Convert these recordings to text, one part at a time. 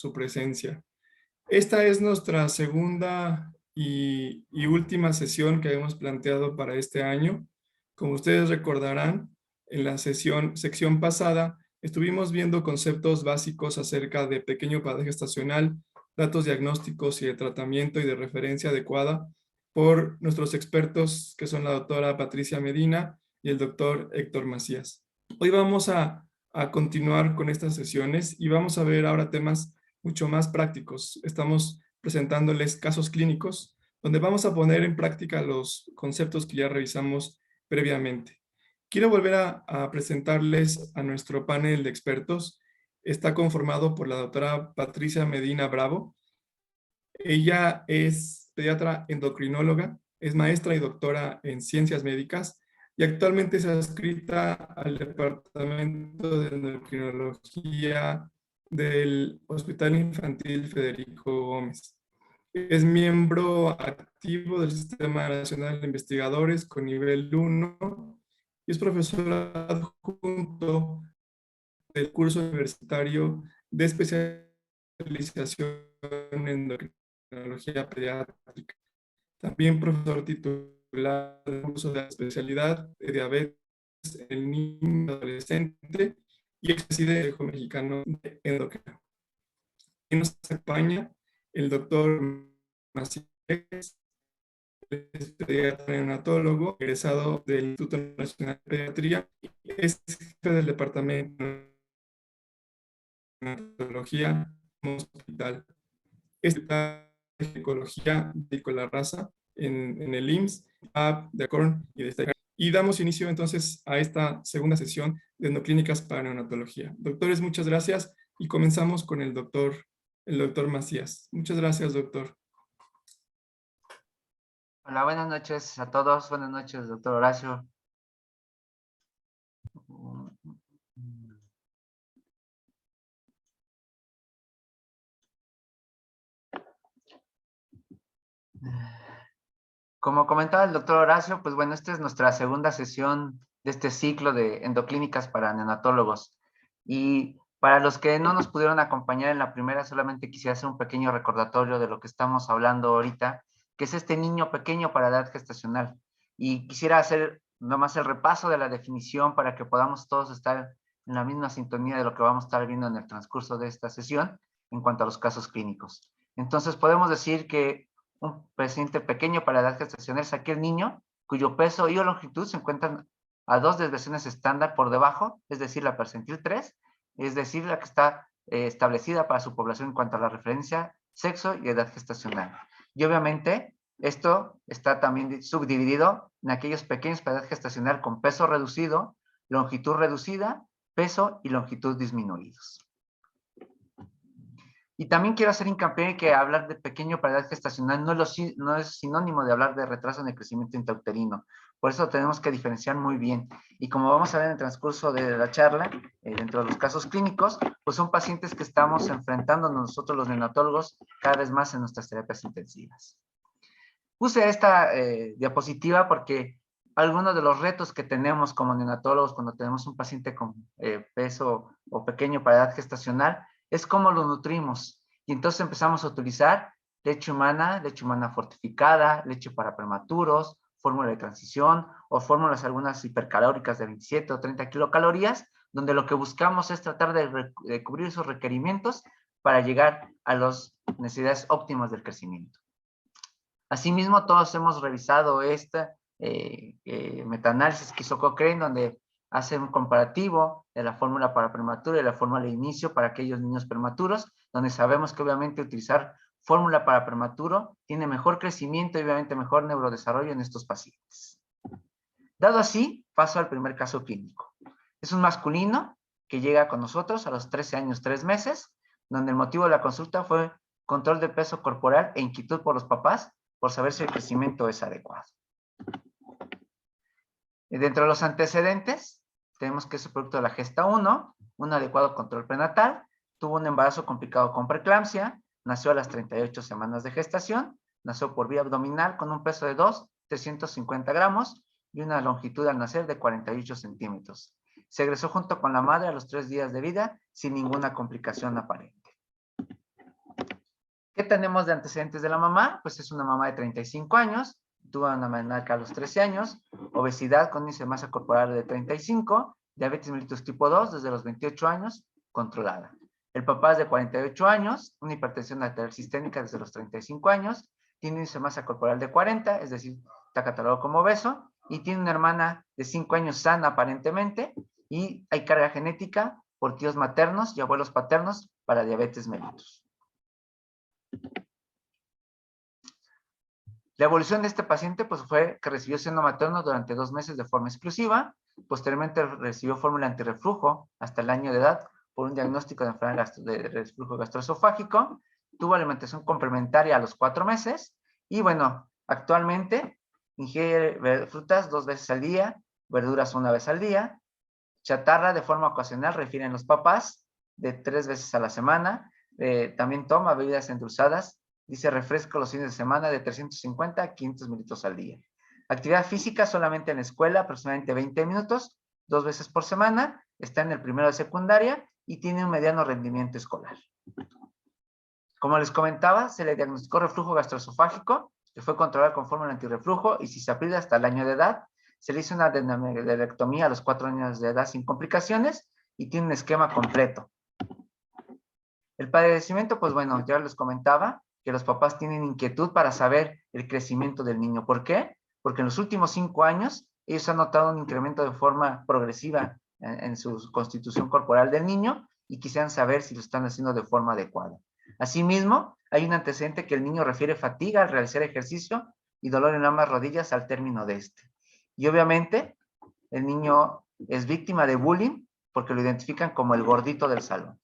su presencia. Esta es nuestra segunda y última sesión que hemos planteado para este año. Como ustedes recordarán, en la sección pasada estuvimos viendo conceptos básicos acerca de pequeño parada gestacional, datos diagnósticos y de tratamiento y de referencia adecuada por nuestros expertos que son la doctora Patricia Medina y el doctor Héctor Macías. Hoy vamos a continuar con estas sesiones y vamos a ver ahora temas mucho más prácticos. Estamos presentándoles casos clínicos donde vamos a poner en práctica los conceptos que ya revisamos previamente. Quiero volver a presentarles a nuestro panel de expertos. Está conformado por la doctora Patricia Medina Bravo. Ella es pediatra endocrinóloga, es maestra y doctora en ciencias médicas y actualmente es adscrita al Departamento de Endocrinología del Hospital Infantil Federico Gómez. Es miembro activo del Sistema Nacional de Investigadores con nivel 1 y es profesor adjunto del curso universitario de especialización en endocrinología pediátrica. También profesor titular del curso de la especialidad de diabetes en niño y adolescente y expresidente del Consejo Mexicano de Endocrinología. Y nos acompaña el doctor Macías, es pediatra neonatólogo, egresado del Instituto Nacional de Pediatría, y es jefe del departamento de neonatología en un hospital. Está en ginecología de la raza en el IMSS, de Acorn y de Estega. Y damos inicio entonces a esta segunda sesión de endoclínicas para neonatología. Doctores, muchas gracias y comenzamos con el doctor Macías. Muchas gracias, doctor. Hola, buenas noches a todos. Buenas noches, doctor Horacio. Como comentaba el doctor Horacio, pues bueno, esta es nuestra segunda sesión de este ciclo de endoclínicas para neonatólogos. Y para los que no nos pudieron acompañar en la primera, solamente quisiera hacer un pequeño recordatorio de lo que estamos hablando ahorita, que es este niño pequeño para edad gestacional. Y quisiera hacer nomás el repaso de la definición para que podamos todos estar en la misma sintonía de lo que vamos a estar viendo en el transcurso de esta sesión en cuanto a los casos clínicos. Entonces, podemos decir que un paciente pequeño para la edad gestacional es aquel niño cuyo peso y longitud se encuentran a 2 desviaciones estándar por debajo, es decir, la percentil 3, es decir, la que está establecida para su población en cuanto a la referencia, sexo y edad gestacional. Y obviamente, esto está también subdividido en aquellos pequeños para edad gestacional con peso reducido, longitud reducida, peso y longitud disminuidos. Y también quiero hacer hincapié en que hablar de pequeño para edad gestacional no es sinónimo de hablar de retraso en el crecimiento intrauterino. Por eso tenemos que diferenciar muy bien. Y como vamos a ver en el transcurso de la charla, dentro de los casos clínicos, pues son pacientes que estamos enfrentando nosotros los neonatólogos cada vez más en nuestras terapias intensivas. Puse esta diapositiva porque algunos de los retos que tenemos como neonatólogos cuando tenemos un paciente con peso o pequeño para edad gestacional es cómo lo nutrimos. Y entonces empezamos a utilizar leche humana fortificada, leche para prematuros, fórmula de transición o fórmulas algunas hipercalóricas de 27 o 30 kilocalorías, donde lo que buscamos es tratar de cubrir esos requerimientos para llegar a las necesidades óptimas del crecimiento. Asimismo, todos hemos revisado esta metaanálisis que hizo Cochrane, donde hace un comparativo de la fórmula para prematuro y la fórmula de inicio para aquellos niños prematuros, donde sabemos que obviamente utilizar fórmula para prematuro tiene mejor crecimiento y obviamente mejor neurodesarrollo en estos pacientes. Dado así, paso al primer caso clínico. Es un masculino que llega con nosotros a los 13 años 3 meses, donde el motivo de la consulta fue control de peso corporal e inquietud por los papás por saber si el crecimiento es adecuado. Dentro de los antecedentes, tenemos que es producto de la gesta 1, un adecuado control prenatal, tuvo un embarazo complicado con preeclampsia, nació a las 38 semanas de gestación, nació por vía abdominal con un peso de 350 gramos y una longitud al nacer de 48 centímetros. Se egresó junto con la madre a los 3 días de vida sin ninguna complicación aparente. tenemos de antecedentes de la mamá? Pues es una mamá de 35 años, tuvo una menarca a los 13 años, obesidad con índice de masa corporal de 35, diabetes mellitus tipo 2 desde los 28 años, controlada. El papá es de 48 años, una hipertensión arterial sistémica desde los 35 años, tiene índice de masa corporal de 40, es decir, está catalogado como obeso, y tiene una hermana de 5 años sana aparentemente, y hay carga genética por tíos maternos y abuelos paternos para diabetes mellitus. La evolución de este paciente pues, fue que recibió seno materno durante 2 meses de forma exclusiva, posteriormente recibió fórmula antirreflujo hasta el año de edad por un diagnóstico de enfermedad de reflujo gastroesofágico, tuvo alimentación complementaria a los 4 meses y bueno, actualmente ingiere frutas 2 veces al día, verduras 1 vez al día, chatarra de forma ocasional, refieren los papás, de 3 veces a la semana, también toma bebidas endulzadas, dice refresco los fines de semana de 350 a 500 minutos al día. Actividad física solamente en la escuela, aproximadamente 20 minutos, 2 veces por semana, está en el primero de secundaria y tiene un mediano rendimiento escolar. Como les comentaba, se le diagnosticó reflujo gastroesofágico, que fue controlado con fórmula antirreflujo y cisaprida hasta el año de edad. Se le hizo una adenomectomía a los 4 años de edad sin complicaciones y tiene un esquema completo. El padecimiento, pues bueno, ya les comentaba que los papás tienen inquietud para saber el crecimiento del niño. ¿Por qué? Porque en los últimos 5 años ellos han notado un incremento de forma progresiva en su constitución corporal del niño y quisieran saber si lo están haciendo de forma adecuada. Asimismo, hay un antecedente que el niño refiere fatiga al realizar ejercicio y dolor en ambas rodillas al término de este. Y obviamente, el niño es víctima de bullying porque lo identifican como el gordito del salón.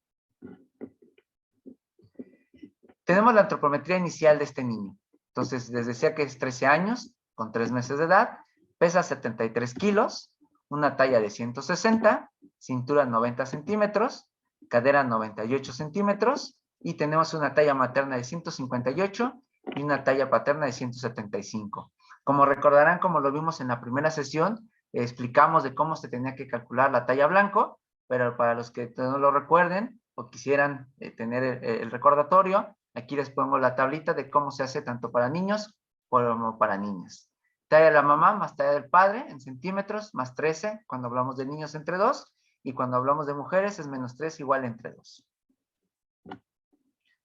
Tenemos la antropometría inicial de este niño. Entonces, les decía que es 13 años, con 3 meses de edad, pesa 73 kilos, una talla de 160, cintura 90 centímetros, cadera 98 centímetros, y tenemos una talla materna de 158 y una talla paterna de 175. Como recordarán, como lo vimos en la primera sesión, explicamos de cómo se tenía que calcular la talla blanco, pero para los que no lo recuerden o quisieran tener el recordatorio, aquí les pongo la tablita de cómo se hace tanto para niños como para niñas. Talla de la mamá más talla del padre en centímetros, más 13 cuando hablamos de niños entre 2, y cuando hablamos de mujeres es menos 3 igual entre 2.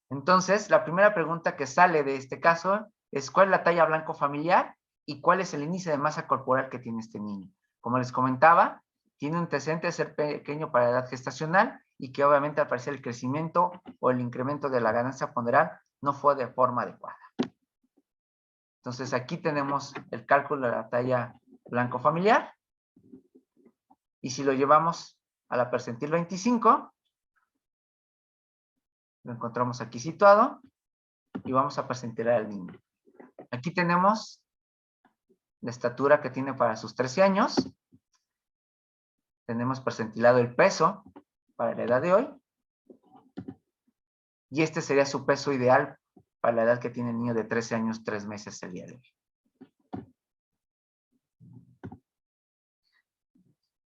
Entonces, la primera pregunta que sale de este caso es ¿cuál es la talla blanco familiar y cuál es el índice de masa corporal que tiene este niño? Como les comentaba, tiene un antecedente de ser pequeño para la edad gestacional y que obviamente al parecer el crecimiento o el incremento de la ganancia ponderal no fue de forma adecuada. Entonces aquí tenemos el cálculo de la talla blanco familiar y si lo llevamos a la percentil 25, lo encontramos aquí situado y vamos a percentilar al niño. Aquí tenemos la estatura que tiene para sus 13 años. Tenemos percentilado el peso para la edad de hoy. Y este sería su peso ideal para la edad que tiene el niño de 13 años, 3 meses el día de hoy.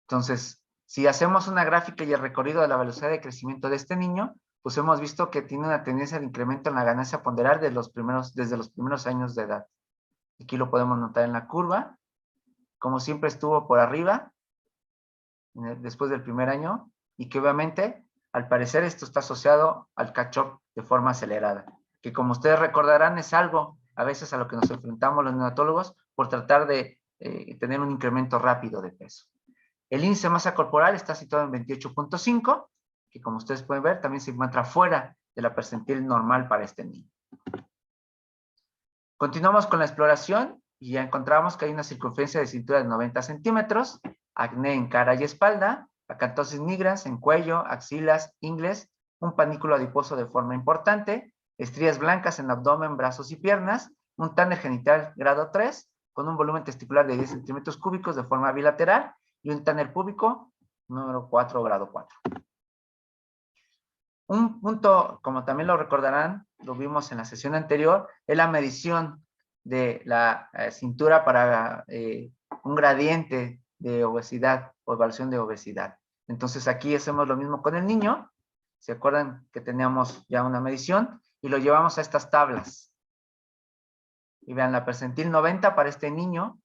Entonces, si hacemos una gráfica y el recorrido de la velocidad de crecimiento de este niño, pues hemos visto que tiene una tendencia de incremento en la ganancia ponderal desde los primeros años de edad. Aquí lo podemos notar en la curva. Como siempre estuvo por arriba, después del primer año, y que obviamente, al parecer, esto está asociado al catch-up de forma acelerada, que como ustedes recordarán, es algo a veces a lo que nos enfrentamos los neonatólogos por tratar de tener un incremento rápido de peso. El índice de masa corporal está situado en 28.5, que como ustedes pueden ver, también se encuentra fuera de la percentil normal para este niño. Continuamos con la exploración y ya encontramos que hay una circunferencia de cintura de 90 centímetros, acné en cara y espalda, acantosis nigrans en cuello, axilas, ingles, un panículo adiposo de forma importante, estrías blancas en abdomen, brazos y piernas, un táner genital grado 3, con un volumen testicular de 10 centímetros cúbicos de forma bilateral, y un táner púbico número 4, grado 4. Un punto, como también lo recordarán, lo vimos en la sesión anterior, es la medición de la cintura para un gradiente de obesidad o evaluación de obesidad. Entonces aquí hacemos lo mismo con el niño. ¿Se acuerdan que teníamos ya una medición? y lo llevamos a estas tablas. Y vean, la percentil 90 para este niño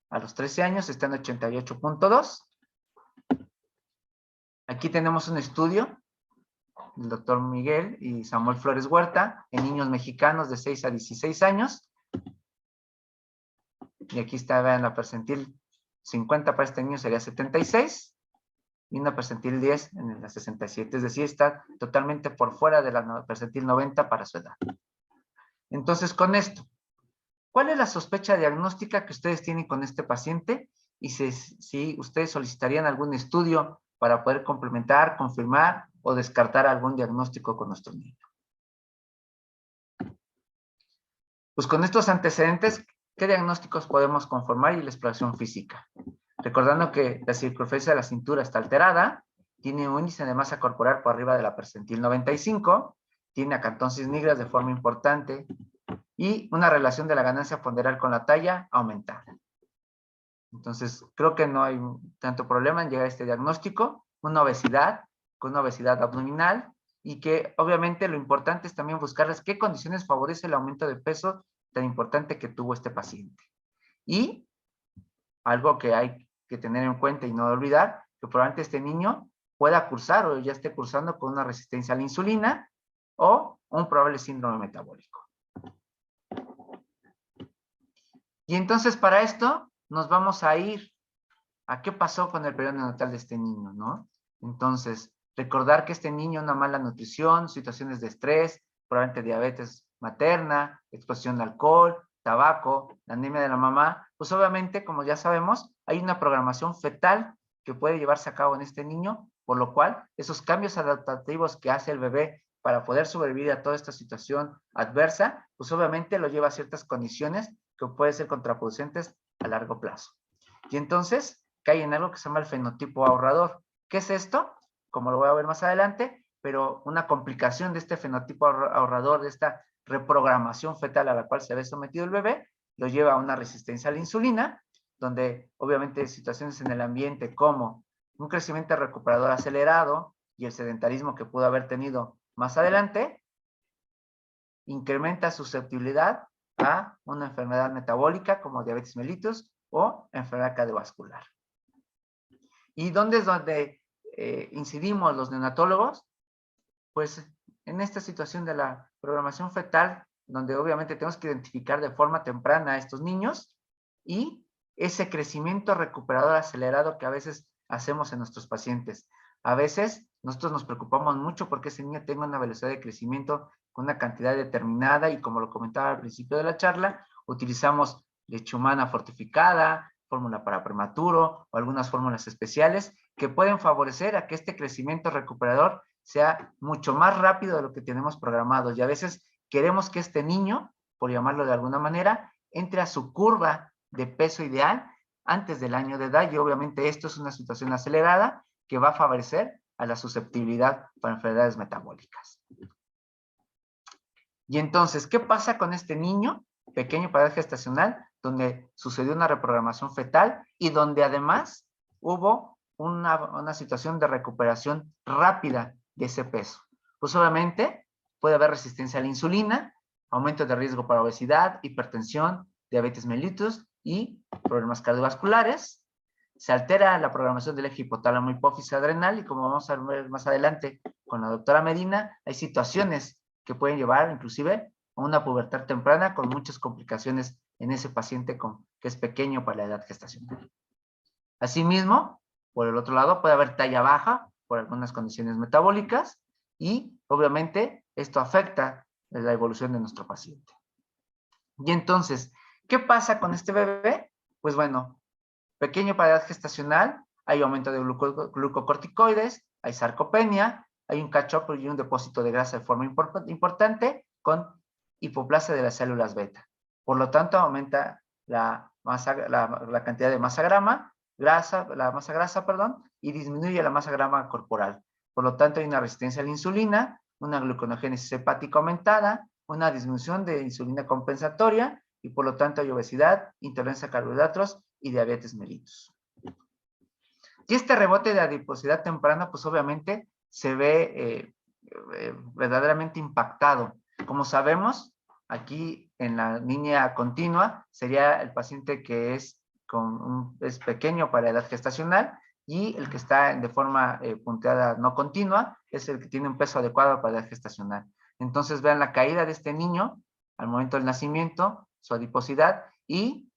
a los 13 años está en 88.2. Aquí tenemos un estudio del doctor Miguel y Samuel Flores Huerta en niños mexicanos de 6 a 16 años. Y aquí está, vean, la percentil 50 para este niño sería 76 y una percentil 10 en la 67. Es decir, está totalmente por fuera de la percentil 90 para su edad. Entonces, con esto, ¿cuál es la sospecha diagnóstica que ustedes tienen con este paciente? Y si ustedes solicitarían algún estudio para poder complementar, confirmar o descartar algún diagnóstico con nuestro niño. Pues con estos antecedentes, ¿qué diagnósticos podemos conformar y la exploración física? Recordando que la circunferencia de la cintura está alterada, tiene un índice de masa corporal por arriba de la percentil 95, tiene acantosis nigras de forma importante y una relación de la ganancia ponderal con la talla aumentada. Entonces, creo que no hay tanto problema en llegar a este diagnóstico. Una obesidad, con una obesidad abdominal, y que obviamente lo importante es también buscarles qué condiciones favorece el aumento de peso tan importante que tuvo este paciente. Y algo que hay que tener en cuenta y no olvidar, que probablemente este niño pueda cursar o ya esté cursando con una resistencia a la insulina o un probable síndrome metabólico. Y entonces para esto nos vamos a ir a qué pasó con el periodo neonatal de este niño, ¿no? Entonces, recordar que este niño, una mala nutrición, situaciones de estrés, probablemente diabetes materna, exposición de alcohol, tabaco, la anemia de la mamá, pues obviamente, como ya sabemos, hay una programación fetal que puede llevarse a cabo en este niño, por lo cual esos cambios adaptativos que hace el bebé para poder sobrevivir a toda esta situación adversa, pues obviamente lo lleva a ciertas condiciones que pueden ser contraproducentes a largo plazo. Y entonces cae en algo que se llama el fenotipo ahorrador. ¿Qué es esto? Como lo voy a ver más adelante, pero una complicación de este fenotipo ahorrador, de esta reprogramación fetal a la cual se ve sometido el bebé, lo lleva a una resistencia a la insulina, donde obviamente situaciones en el ambiente como un crecimiento recuperador acelerado y el sedentarismo que pudo haber tenido más adelante, incrementa susceptibilidad a una enfermedad metabólica como diabetes mellitus o enfermedad cardiovascular. ¿Y dónde es donde incidimos los neonatólogos? Pues en esta situación de la programación fetal, donde obviamente tenemos que identificar de forma temprana a estos niños y ese crecimiento recuperador acelerado que a veces hacemos en nuestros pacientes. A veces nosotros nos preocupamos mucho porque ese niño tenga una velocidad de crecimiento con una cantidad determinada y como lo comentaba al principio de la charla, utilizamos leche humana fortificada, fórmula para prematuro o algunas fórmulas especiales que pueden favorecer a que este crecimiento recuperador sea mucho más rápido de lo que tenemos programado. Y a veces queremos que este niño, por llamarlo de alguna manera, entre a su curva de peso ideal antes del año de edad y obviamente esto es una situación acelerada que va a favorecer a la susceptibilidad para enfermedades metabólicas. Y entonces, ¿qué pasa con este niño pequeño para edad gestacional donde sucedió una reprogramación fetal y donde además hubo una situación de recuperación rápida de ese peso? Pues obviamente puede haber resistencia a la insulina, aumento de riesgo para obesidad, hipertensión, diabetes mellitus y problemas cardiovasculares. Se altera la programación del eje hipotálamo hipófisis adrenal y como vamos a ver más adelante con la doctora Medina, hay situaciones que pueden llevar inclusive a una pubertad temprana con muchas complicaciones en ese paciente que es pequeño para la edad gestacional. Asimismo, por el otro lado, puede haber talla baja por algunas condiciones metabólicas y obviamente esto afecta la evolución de nuestro paciente. Y entonces, ¿qué pasa con este bebé? Pues bueno, pequeño para edad gestacional, hay aumento de glucocorticoides, hay sarcopenia, hay un catch-up y un depósito de grasa de forma importante con hipoplasia de las células beta. Por lo tanto, aumenta la cantidad de masa grasa, y disminuye la masa grasa corporal. Por lo tanto, hay una resistencia a la insulina, una gluconogénesis hepática aumentada, una disminución de insulina compensatoria y por lo tanto hay obesidad, intolerancia a carbohidratos y diabetes mellitus. Y este rebote de adiposidad temprana, pues obviamente se ve verdaderamente impactado Como sabemos, aquí en la línea continua sería el paciente que es pequeño para edad gestacional, y el que está de forma punteada no continua es el que tiene un peso adecuado para edad gestacional. Entonces vean la caída de este niño al momento del nacimiento, su adiposidad, y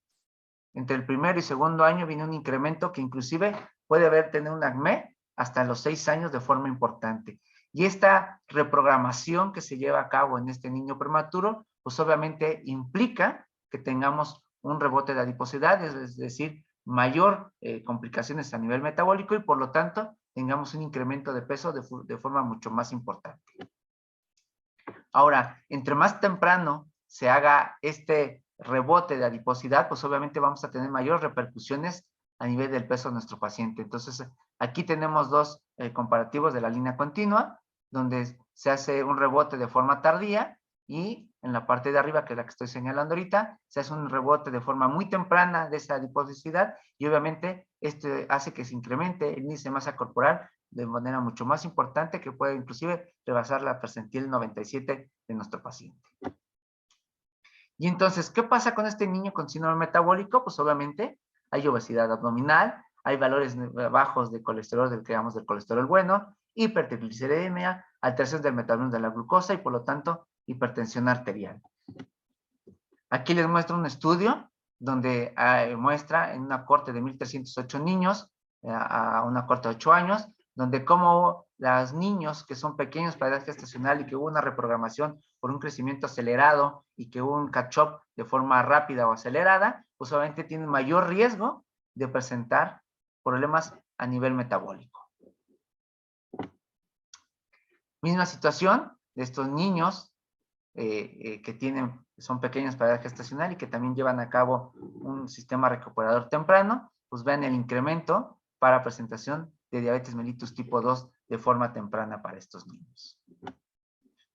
entre el primero y segundo año viene un incremento que inclusive puede haber tenido un acné hasta los 6 años de forma importante. Y esta reprogramación que se lleva a cabo en este niño prematuro, pues obviamente implica que tengamos un rebote de adiposidad, es decir, mayor complicaciones a nivel metabólico, y por lo tanto tengamos un incremento de peso de forma mucho más importante. Ahora, entre más temprano se haga este rebote de adiposidad, pues obviamente vamos a tener mayores repercusiones a nivel del peso de nuestro paciente. Entonces, aquí tenemos dos comparativos de la línea continua, donde se hace un rebote de forma tardía, y en la parte de arriba, que es la que estoy señalando ahorita, se hace un rebote de forma muy temprana de esa adiposidad, y obviamente esto hace que se incremente el índice de masa corporal de manera mucho más importante, que puede inclusive rebasar la percentil 97 de nuestro paciente. Y entonces, ¿qué pasa con este niño con síndrome metabólico? Pues obviamente hay obesidad abdominal, hay valores bajos de colesterol, del que llamamos del colesterol bueno, hipertrigliceridemia, alteración del metabolismo de la glucosa y por lo tanto hipertensión arterial. Aquí les muestro un estudio donde muestra en una corte de 1,308 niños a una corte de 8 años, donde como los niños que son pequeños para edad gestacional y que hubo una reprogramación por un crecimiento acelerado y que hubo un catch-up de forma rápida o acelerada, pues obviamente tienen mayor riesgo de presentar problemas a nivel metabólico. Misma situación de estos niños que son pequeños para edad gestacional y que también llevan a cabo un sistema recuperador temprano, pues vean el incremento para presentación de diabetes mellitus tipo 2 de forma temprana para estos niños.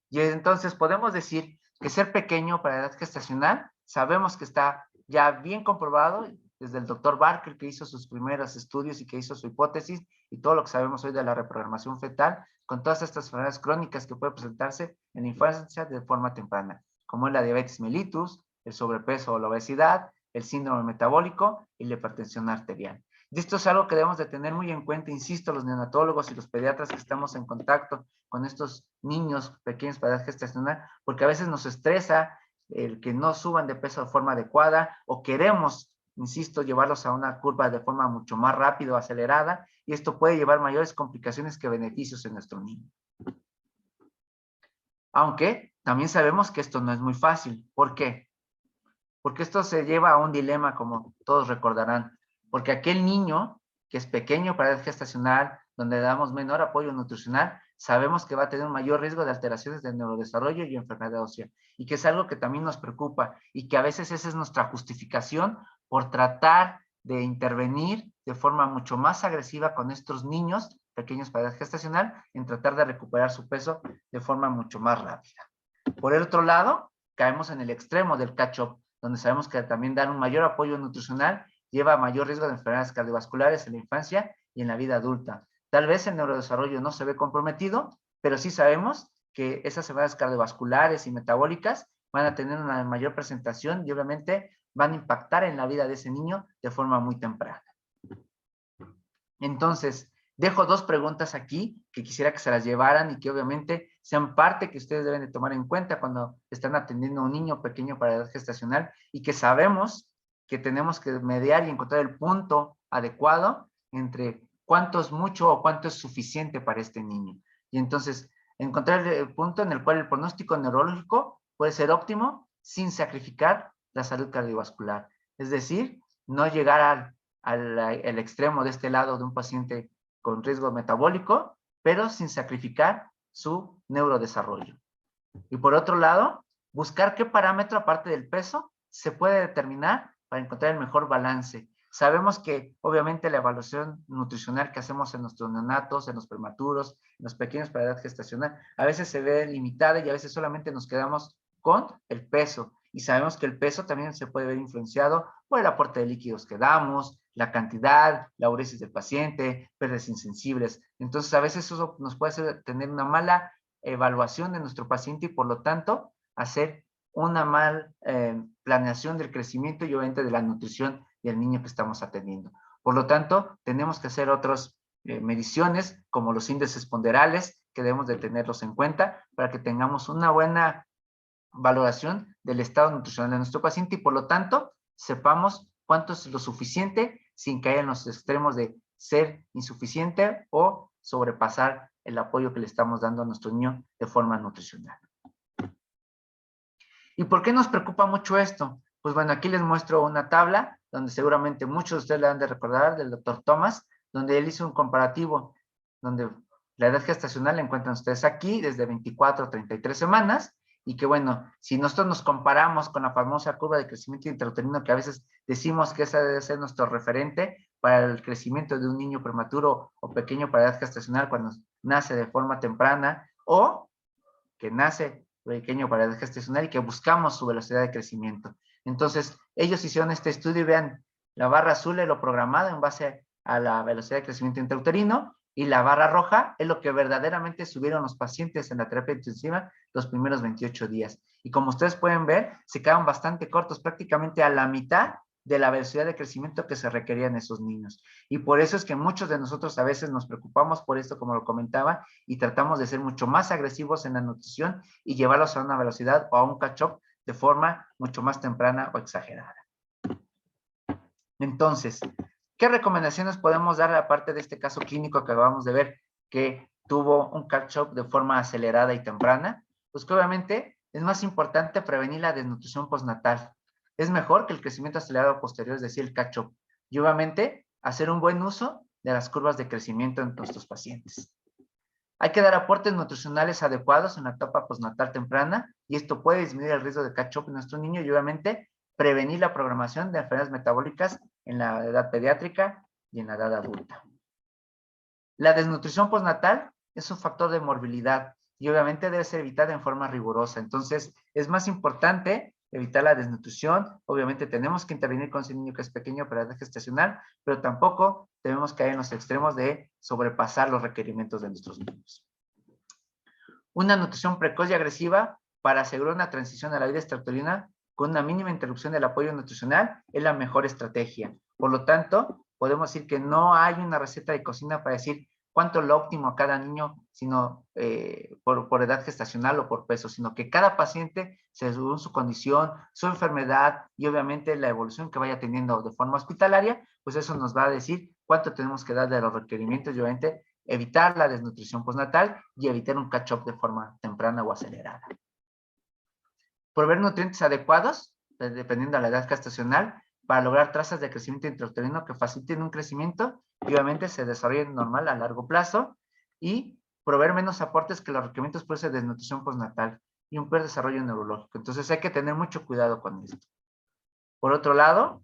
Y entonces podemos decir que ser pequeño para edad gestacional, sabemos que está ya bien comprobado desde el doctor Barker, que hizo sus primeros estudios y que hizo su hipótesis, y todo lo que sabemos hoy de la reprogramación fetal, con todas estas enfermedades crónicas que pueden presentarse en la infancia de forma temprana, como es la diabetes mellitus, el sobrepeso o la obesidad, el síndrome metabólico y la hipertensión arterial. Y esto es algo que debemos de tener muy en cuenta, insisto, los neonatólogos y los pediatras que estamos en contacto con estos niños pequeños para edad gestacional, porque a veces nos estresa el que no suban de peso de forma adecuada, o queremos, insisto, llevarlos a una curva de forma mucho más rápida o acelerada, y esto puede llevar mayores complicaciones que beneficios en nuestro niño. Aunque también sabemos que esto no es muy fácil. ¿Por qué? Porque esto se lleva a un dilema, como todos recordarán. Porque aquel niño que es pequeño para edad gestacional, donde le damos menor apoyo nutricional, sabemos que va a tener un mayor riesgo de alteraciones del neurodesarrollo y enfermedad ósea, y que es algo que también nos preocupa, y que a veces esa es nuestra justificación por tratar de intervenir de forma mucho más agresiva con estos niños pequeños para edad gestacional, en tratar de recuperar su peso de forma mucho más rápida. Por el otro lado, caemos en el extremo del catch-up, donde sabemos que también dar un mayor apoyo nutricional lleva a mayor riesgo de enfermedades cardiovasculares en la infancia y en la vida adulta. Tal vez el neurodesarrollo no se ve comprometido, pero sí sabemos que esas enfermedades cardiovasculares y metabólicas van a tener una mayor presentación y obviamente van a impactar en la vida de ese niño de forma muy temprana. Entonces, dejo dos preguntas aquí que quisiera que se las llevaran y que obviamente sean parte que ustedes deben de tomar en cuenta cuando están atendiendo a un niño pequeño para edad gestacional, y que sabemos que tenemos que mediar y encontrar el punto adecuado entre cuánto es mucho o cuánto es suficiente para este niño. Y entonces, encontrar el punto en el cual el pronóstico neurológico puede ser óptimo sin sacrificar la salud cardiovascular. Es decir, no llegar al extremo de este lado de un paciente con riesgo metabólico, pero sin sacrificar su neurodesarrollo. Y por otro lado, buscar qué parámetro, aparte del peso, se puede determinar para encontrar el mejor balance. Sabemos que obviamente la evaluación nutricional que hacemos en nuestros neonatos, en los prematuros, en los pequeños para edad gestacional, a veces se ve limitada y a veces solamente nos quedamos con el peso. Y sabemos que el peso también se puede ver influenciado por el aporte de líquidos que damos, la cantidad, la uresis del paciente, pérdidas insensibles. Entonces, a veces eso nos puede hacer tener una mala evaluación de nuestro paciente y por lo tanto hacer una mal planeación del crecimiento y obviamente de la nutrición del niño que estamos atendiendo. Por lo tanto, tenemos que hacer otras mediciones como los índices ponderales, que debemos de tenerlos en cuenta para que tengamos una buena valoración del estado nutricional de nuestro paciente y por lo tanto sepamos cuánto es lo suficiente sin caer en los extremos de ser insuficiente o sobrepasar el apoyo que le estamos dando a nuestro niño de forma nutricional. ¿Y por qué nos preocupa mucho esto? Pues bueno, aquí les muestro una tabla donde seguramente muchos de ustedes le han de recordar del doctor Thomas, donde él hizo un comparativo, donde la edad gestacional la encuentran ustedes aquí desde 24 a 33 semanas, y que bueno, si nosotros nos comparamos con la famosa curva de crecimiento intrauterino que a veces decimos que esa debe ser nuestro referente para el crecimiento de un niño prematuro o pequeño para edad gestacional cuando nace de forma temprana o que nace pequeño para edad gestacional y que buscamos su velocidad de crecimiento. Entonces, ellos hicieron este estudio y vean, la barra azul es lo programado en base a la velocidad de crecimiento intrauterino y la barra roja es lo que verdaderamente subieron los pacientes en la terapia intensiva los primeros 28 días. Y como ustedes pueden ver, se quedaron bastante cortos, prácticamente a la mitad de la velocidad de crecimiento que se requería en esos niños. Y por eso es que muchos de nosotros a veces nos preocupamos por esto, como lo comentaba, y tratamos de ser mucho más agresivos en la nutrición y llevarlos a una velocidad o a un catch-up de forma mucho más temprana o exagerada. Entonces, ¿qué recomendaciones podemos dar aparte de este caso clínico que acabamos de ver que tuvo un catch-up de forma acelerada y temprana? Pues que obviamente es más importante prevenir la desnutrición postnatal. Es mejor que el crecimiento acelerado posterior, es decir, el catch-up. Y obviamente hacer un buen uso de las curvas de crecimiento en nuestros pacientes. Hay que dar aportes nutricionales adecuados en la etapa postnatal temprana y esto puede disminuir el riesgo de catch-up en nuestro niño y obviamente prevenir la programación de enfermedades metabólicas en la edad pediátrica y en la edad adulta. La desnutrición postnatal es un factor de morbilidad y obviamente debe ser evitada en forma rigurosa. Entonces, es más importante evitar la desnutrición. Obviamente tenemos que intervenir con ese niño que es pequeño para edad gestacional, pero tampoco debemos caer en los extremos de sobrepasar los requerimientos de nuestros niños. Una nutrición precoz y agresiva para asegurar una transición a la vida extrauterina con una mínima interrupción del apoyo nutricional es la mejor estrategia. Por lo tanto, podemos decir que no hay una receta de cocina para decir cuánto es lo óptimo a cada niño, sino por edad gestacional o por peso, sino que cada paciente, según su condición, su enfermedad y obviamente la evolución que vaya teniendo de forma hospitalaria, pues eso nos va a decir cuánto tenemos que dar de los requerimientos y obviamente evitar la desnutrición postnatal y evitar un catch-up de forma temprana o acelerada. Proveer nutrientes adecuados, dependiendo de la edad gestacional, para lograr trazas de crecimiento intrauterino que faciliten un crecimiento y obviamente se desarrollen normal a largo plazo y proveer menos aportes que los requerimientos por esa desnutrición postnatal y un peor desarrollo neurológico. Entonces hay que tener mucho cuidado con esto. Por otro lado,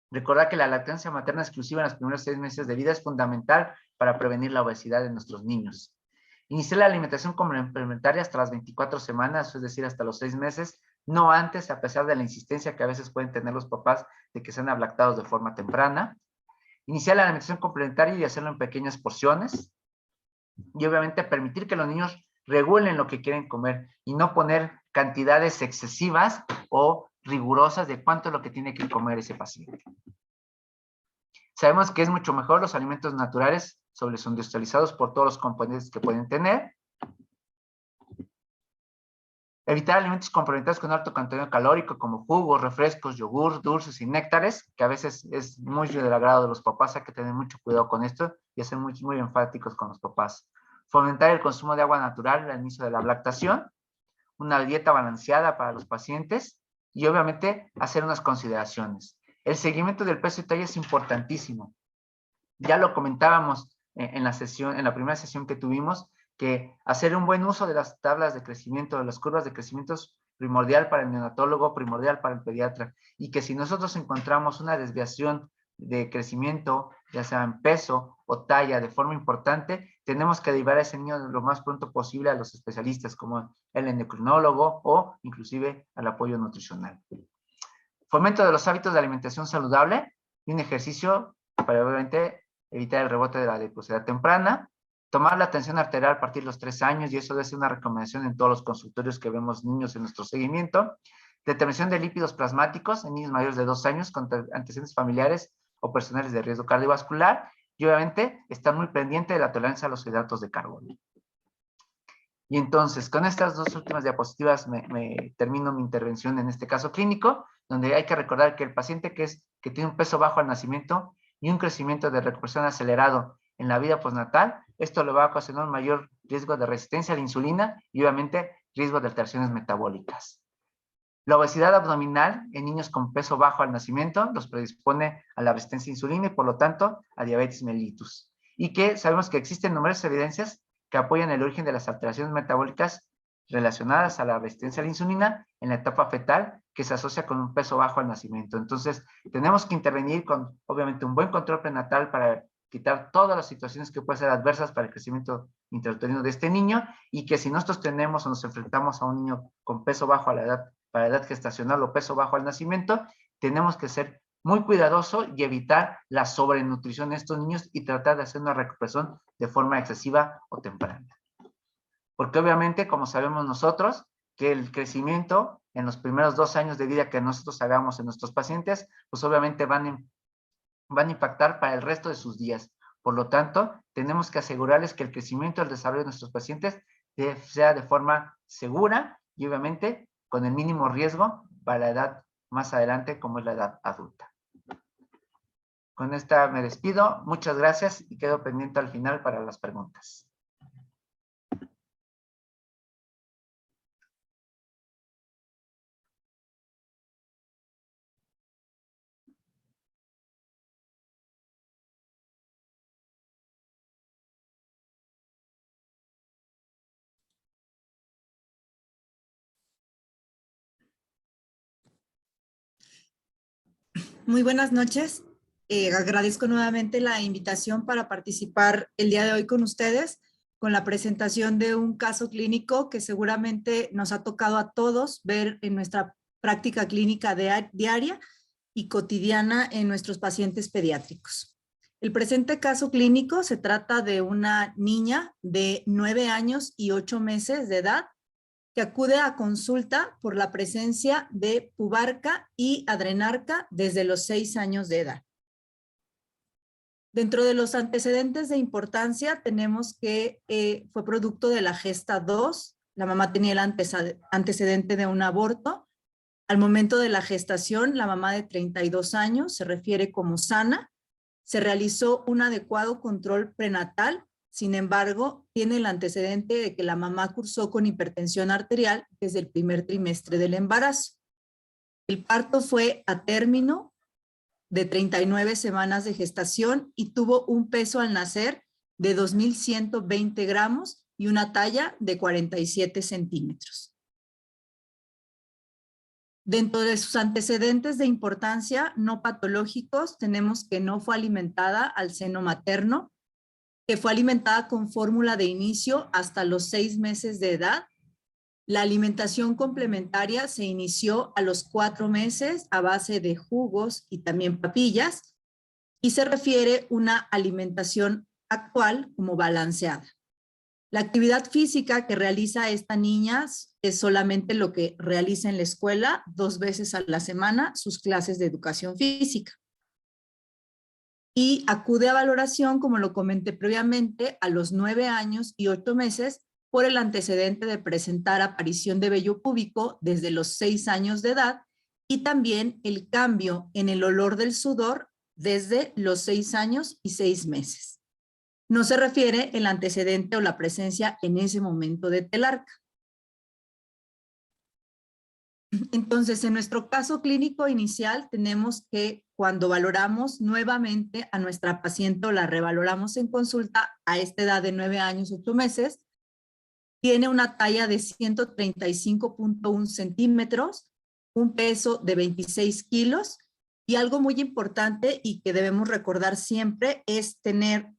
recordar que la lactancia materna exclusiva en los primeros 6 meses de vida es fundamental para prevenir la obesidad de nuestros niños. Iniciar la alimentación complementaria hasta las 24 semanas, es decir, hasta los 6 meses, no antes, a pesar de la insistencia que a veces pueden tener los papás de que sean ablactados de forma temprana. Iniciar la alimentación complementaria y hacerlo en pequeñas porciones. Y obviamente permitir que los niños regulen lo que quieren comer y no poner cantidades excesivas o rigurosas de cuánto es lo que tiene que comer ese paciente. Sabemos que es mucho mejor los alimentos naturales sobre los industrializados por todos los componentes que pueden tener. Evitar alimentos complementarios con alto contenido calórico como jugos, refrescos, yogur, dulces y néctares, que a veces es muy del agrado de los papás. Hay que tener mucho cuidado con esto y ser muy, muy enfáticos con los papás. Fomentar el consumo de agua natural al inicio de la lactación. Una dieta balanceada para los pacientes y obviamente hacer unas consideraciones. El seguimiento del peso y talla es importantísimo. Ya lo comentábamos en la primera sesión que tuvimos, que hacer un buen uso de las tablas de crecimiento, de las curvas de crecimiento es primordial para el neonatólogo, primordial para el pediatra, y que si nosotros encontramos una desviación de crecimiento, ya sea en peso o talla de forma importante, tenemos que derivar a ese niño lo más pronto posible a los especialistas como el endocrinólogo o inclusive al apoyo nutricional. Fomento de los hábitos de alimentación saludable y un ejercicio para obviamente evitar el rebote de la adiposidad temprana. Tomar la tensión arterial a partir de los 3 años, y eso debe ser una recomendación en todos los consultorios que vemos niños en nuestro seguimiento. Determinación de lípidos plasmáticos en niños mayores de 2 años con antecedentes familiares o personales de riesgo cardiovascular. Y obviamente estar muy pendiente de la tolerancia a los hidratos de carbono. Y entonces, con estas dos últimas diapositivas me termino mi intervención en este caso clínico, donde hay que recordar que el paciente que tiene un peso bajo al nacimiento y un crecimiento de recuperación acelerado en la vida postnatal, esto le va a ocasionar un mayor riesgo de resistencia a la insulina y obviamente riesgo de alteraciones metabólicas. La obesidad abdominal en niños con peso bajo al nacimiento los predispone a la resistencia a insulina y por lo tanto a diabetes mellitus. Y que sabemos que existen numerosas evidencias que apoyan el origen de las alteraciones metabólicas relacionadas a la resistencia a la insulina en la etapa fetal que se asocia con un peso bajo al nacimiento. Entonces, tenemos que intervenir con, obviamente, un buen control prenatal para quitar todas las situaciones que pueden ser adversas para el crecimiento intrauterino de este niño y que si nosotros tenemos o nos enfrentamos a un niño con peso bajo a la edad, para edad gestacional o peso bajo al nacimiento, tenemos que ser muy cuidadosos y evitar la sobrenutrición de estos niños y tratar de hacer una recuperación de forma excesiva o temprana. Porque obviamente, como sabemos nosotros, que el crecimiento en los primeros 2 años de vida que nosotros hagamos en nuestros pacientes, pues obviamente van a impactar para el resto de sus días. Por lo tanto, tenemos que asegurarles que el crecimiento y el desarrollo de nuestros pacientes sea de forma segura y obviamente con el mínimo riesgo para la edad más adelante, como es la edad adulta. Con esta me despido. Muchas gracias y quedo pendiente al final para las preguntas. Muy buenas noches. Agradezco nuevamente la invitación para participar el día de hoy con ustedes con la presentación de un caso clínico que seguramente nos ha tocado a todos ver en nuestra práctica clínica diaria y cotidiana en nuestros pacientes pediátricos. El presente caso clínico se trata de una niña de 9 años y 8 meses de edad que acude a consulta por la presencia de pubarca y adrenarca desde los 6 años de edad. Dentro de los antecedentes de importancia tenemos que fue producto de la gesta 2, la mamá tenía el antecedente de un aborto. Al momento de la gestación, la mamá de 32 años se refiere como sana, se realizó un adecuado control prenatal. Sin embargo, tiene el antecedente de que la mamá cursó con hipertensión arterial desde el primer trimestre del embarazo. El parto fue a término de 39 semanas de gestación y tuvo un peso al nacer de 2.120 gramos y una talla de 47 centímetros. Dentro de sus antecedentes de importancia no patológicos, tenemos que no fue alimentada al seno materno, que fue alimentada con fórmula de inicio hasta los 6 meses de edad. La alimentación complementaria se inició a los 4 meses a base de jugos y también papillas y se refiere una alimentación actual como balanceada. La actividad física que realiza esta niña es solamente lo que realiza en la escuela 2 veces a la semana, sus clases de educación física. Y acude a valoración, como lo comenté previamente, a los 9 años y 8 meses por el antecedente de presentar aparición de vello púbico desde los 6 años de edad y también el cambio en el olor del sudor desde los 6 años y 6 meses. No se refiere el antecedente o la presencia en ese momento de telarca. Entonces, en nuestro caso clínico inicial, tenemos que cuando valoramos nuevamente a nuestra paciente o la revaloramos en consulta a esta edad de 9 años, 8 meses, tiene una talla de 135.1 centímetros, un peso de 26 kilos y algo muy importante y que debemos recordar siempre es tener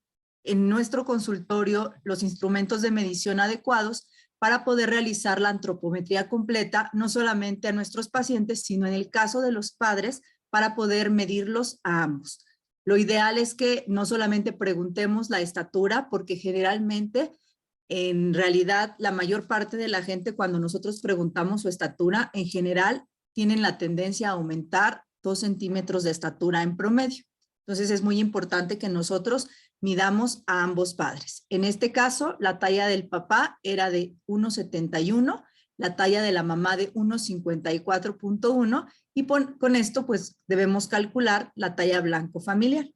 en nuestro consultorio los instrumentos de medición adecuados para poder realizar la antropometría completa, no solamente a nuestros pacientes, sino en el caso de los padres, para poder medirlos a ambos. Lo ideal es que no solamente preguntemos la estatura, porque generalmente, en realidad, la mayor parte de la gente, cuando nosotros preguntamos su estatura, en general, tienen la tendencia a aumentar 2 centímetros de estatura en promedio. Entonces, es muy importante que nosotros midamos a ambos padres. En este caso, la talla del papá era de 1,71, la talla de la mamá de 1,54.1, y con esto pues debemos calcular la talla blanco familiar.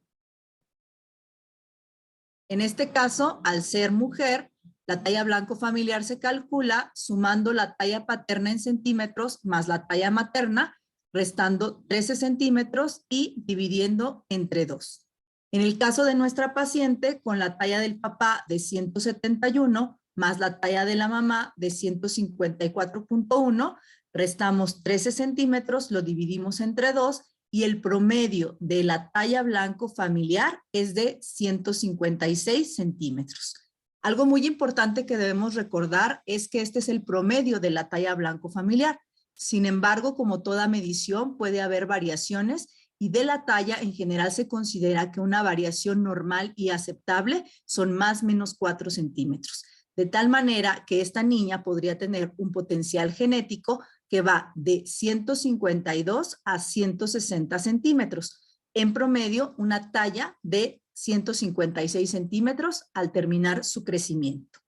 En este caso, al ser mujer, la talla blanco familiar se calcula sumando la talla paterna en centímetros más la talla materna, restando 13 centímetros y dividiendo entre 2. En el caso de nuestra paciente, con la talla del papá de 171 más la talla de la mamá de 154.1, restamos 13 centímetros, lo dividimos entre 2 y el promedio de la talla blanco familiar es de 156 centímetros. Algo muy importante que debemos recordar es que este es el promedio de la talla blanco familiar. Sin embargo, como toda medición, puede haber variaciones y de la talla en general se considera que una variación normal y aceptable son más o menos 4 centímetros. De tal manera que esta niña podría tener un potencial genético que va de 152 a 160 centímetros. En promedio, una talla de 156 centímetros al terminar su crecimiento.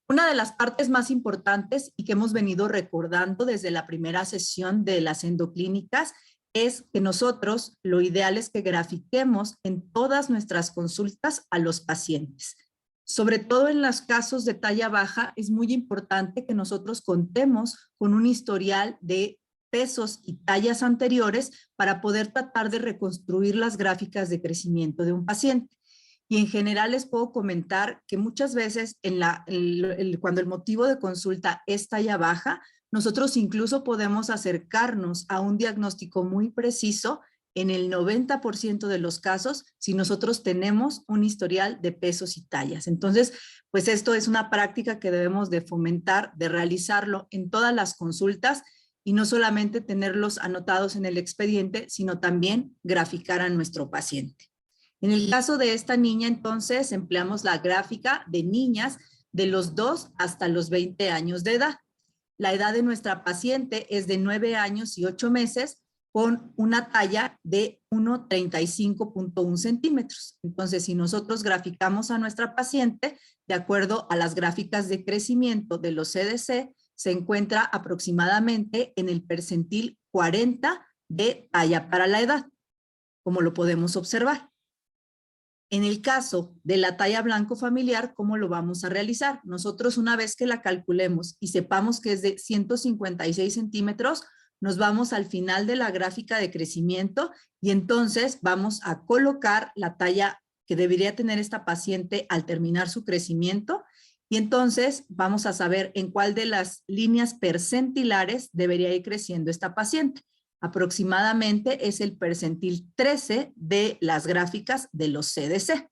Una de las partes más importantes y que hemos venido recordando desde la primera sesión de las endoclínicas es que nosotros lo ideal es que grafiquemos en todas nuestras consultas a los pacientes. Sobre todo en los casos de talla baja, es muy importante que nosotros contemos con un historial de pesos y tallas anteriores para poder tratar de reconstruir las gráficas de crecimiento de un paciente. Y en general les puedo comentar que muchas veces cuando el motivo de consulta es talla baja, nosotros incluso podemos acercarnos a un diagnóstico muy preciso en el 90% de los casos si nosotros tenemos un historial de pesos y tallas. Entonces, pues esto es una práctica que debemos de fomentar, de realizarlo en todas las consultas y no solamente tenerlos anotados en el expediente, sino también graficar a nuestro paciente. En el caso de esta niña, entonces, empleamos la gráfica de niñas de los 2 hasta los 20 años de edad. La edad de nuestra paciente es de 9 años y 8 meses con una talla de 1,35.1 centímetros. Entonces, si nosotros graficamos a nuestra paciente, de acuerdo a las gráficas de crecimiento de los CDC, se encuentra aproximadamente en el percentil 40 de talla para la edad, como lo podemos observar. En el caso de la talla blanco familiar, ¿cómo lo vamos a realizar? Nosotros una vez que la calculemos y sepamos que es de 156 centímetros, nos vamos al final de la gráfica de crecimiento y entonces vamos a colocar la talla que debería tener esta paciente al terminar su crecimiento y entonces vamos a saber en cuál de las líneas percentilares debería ir creciendo esta paciente. Aproximadamente es el percentil 13 de las gráficas de los CDC.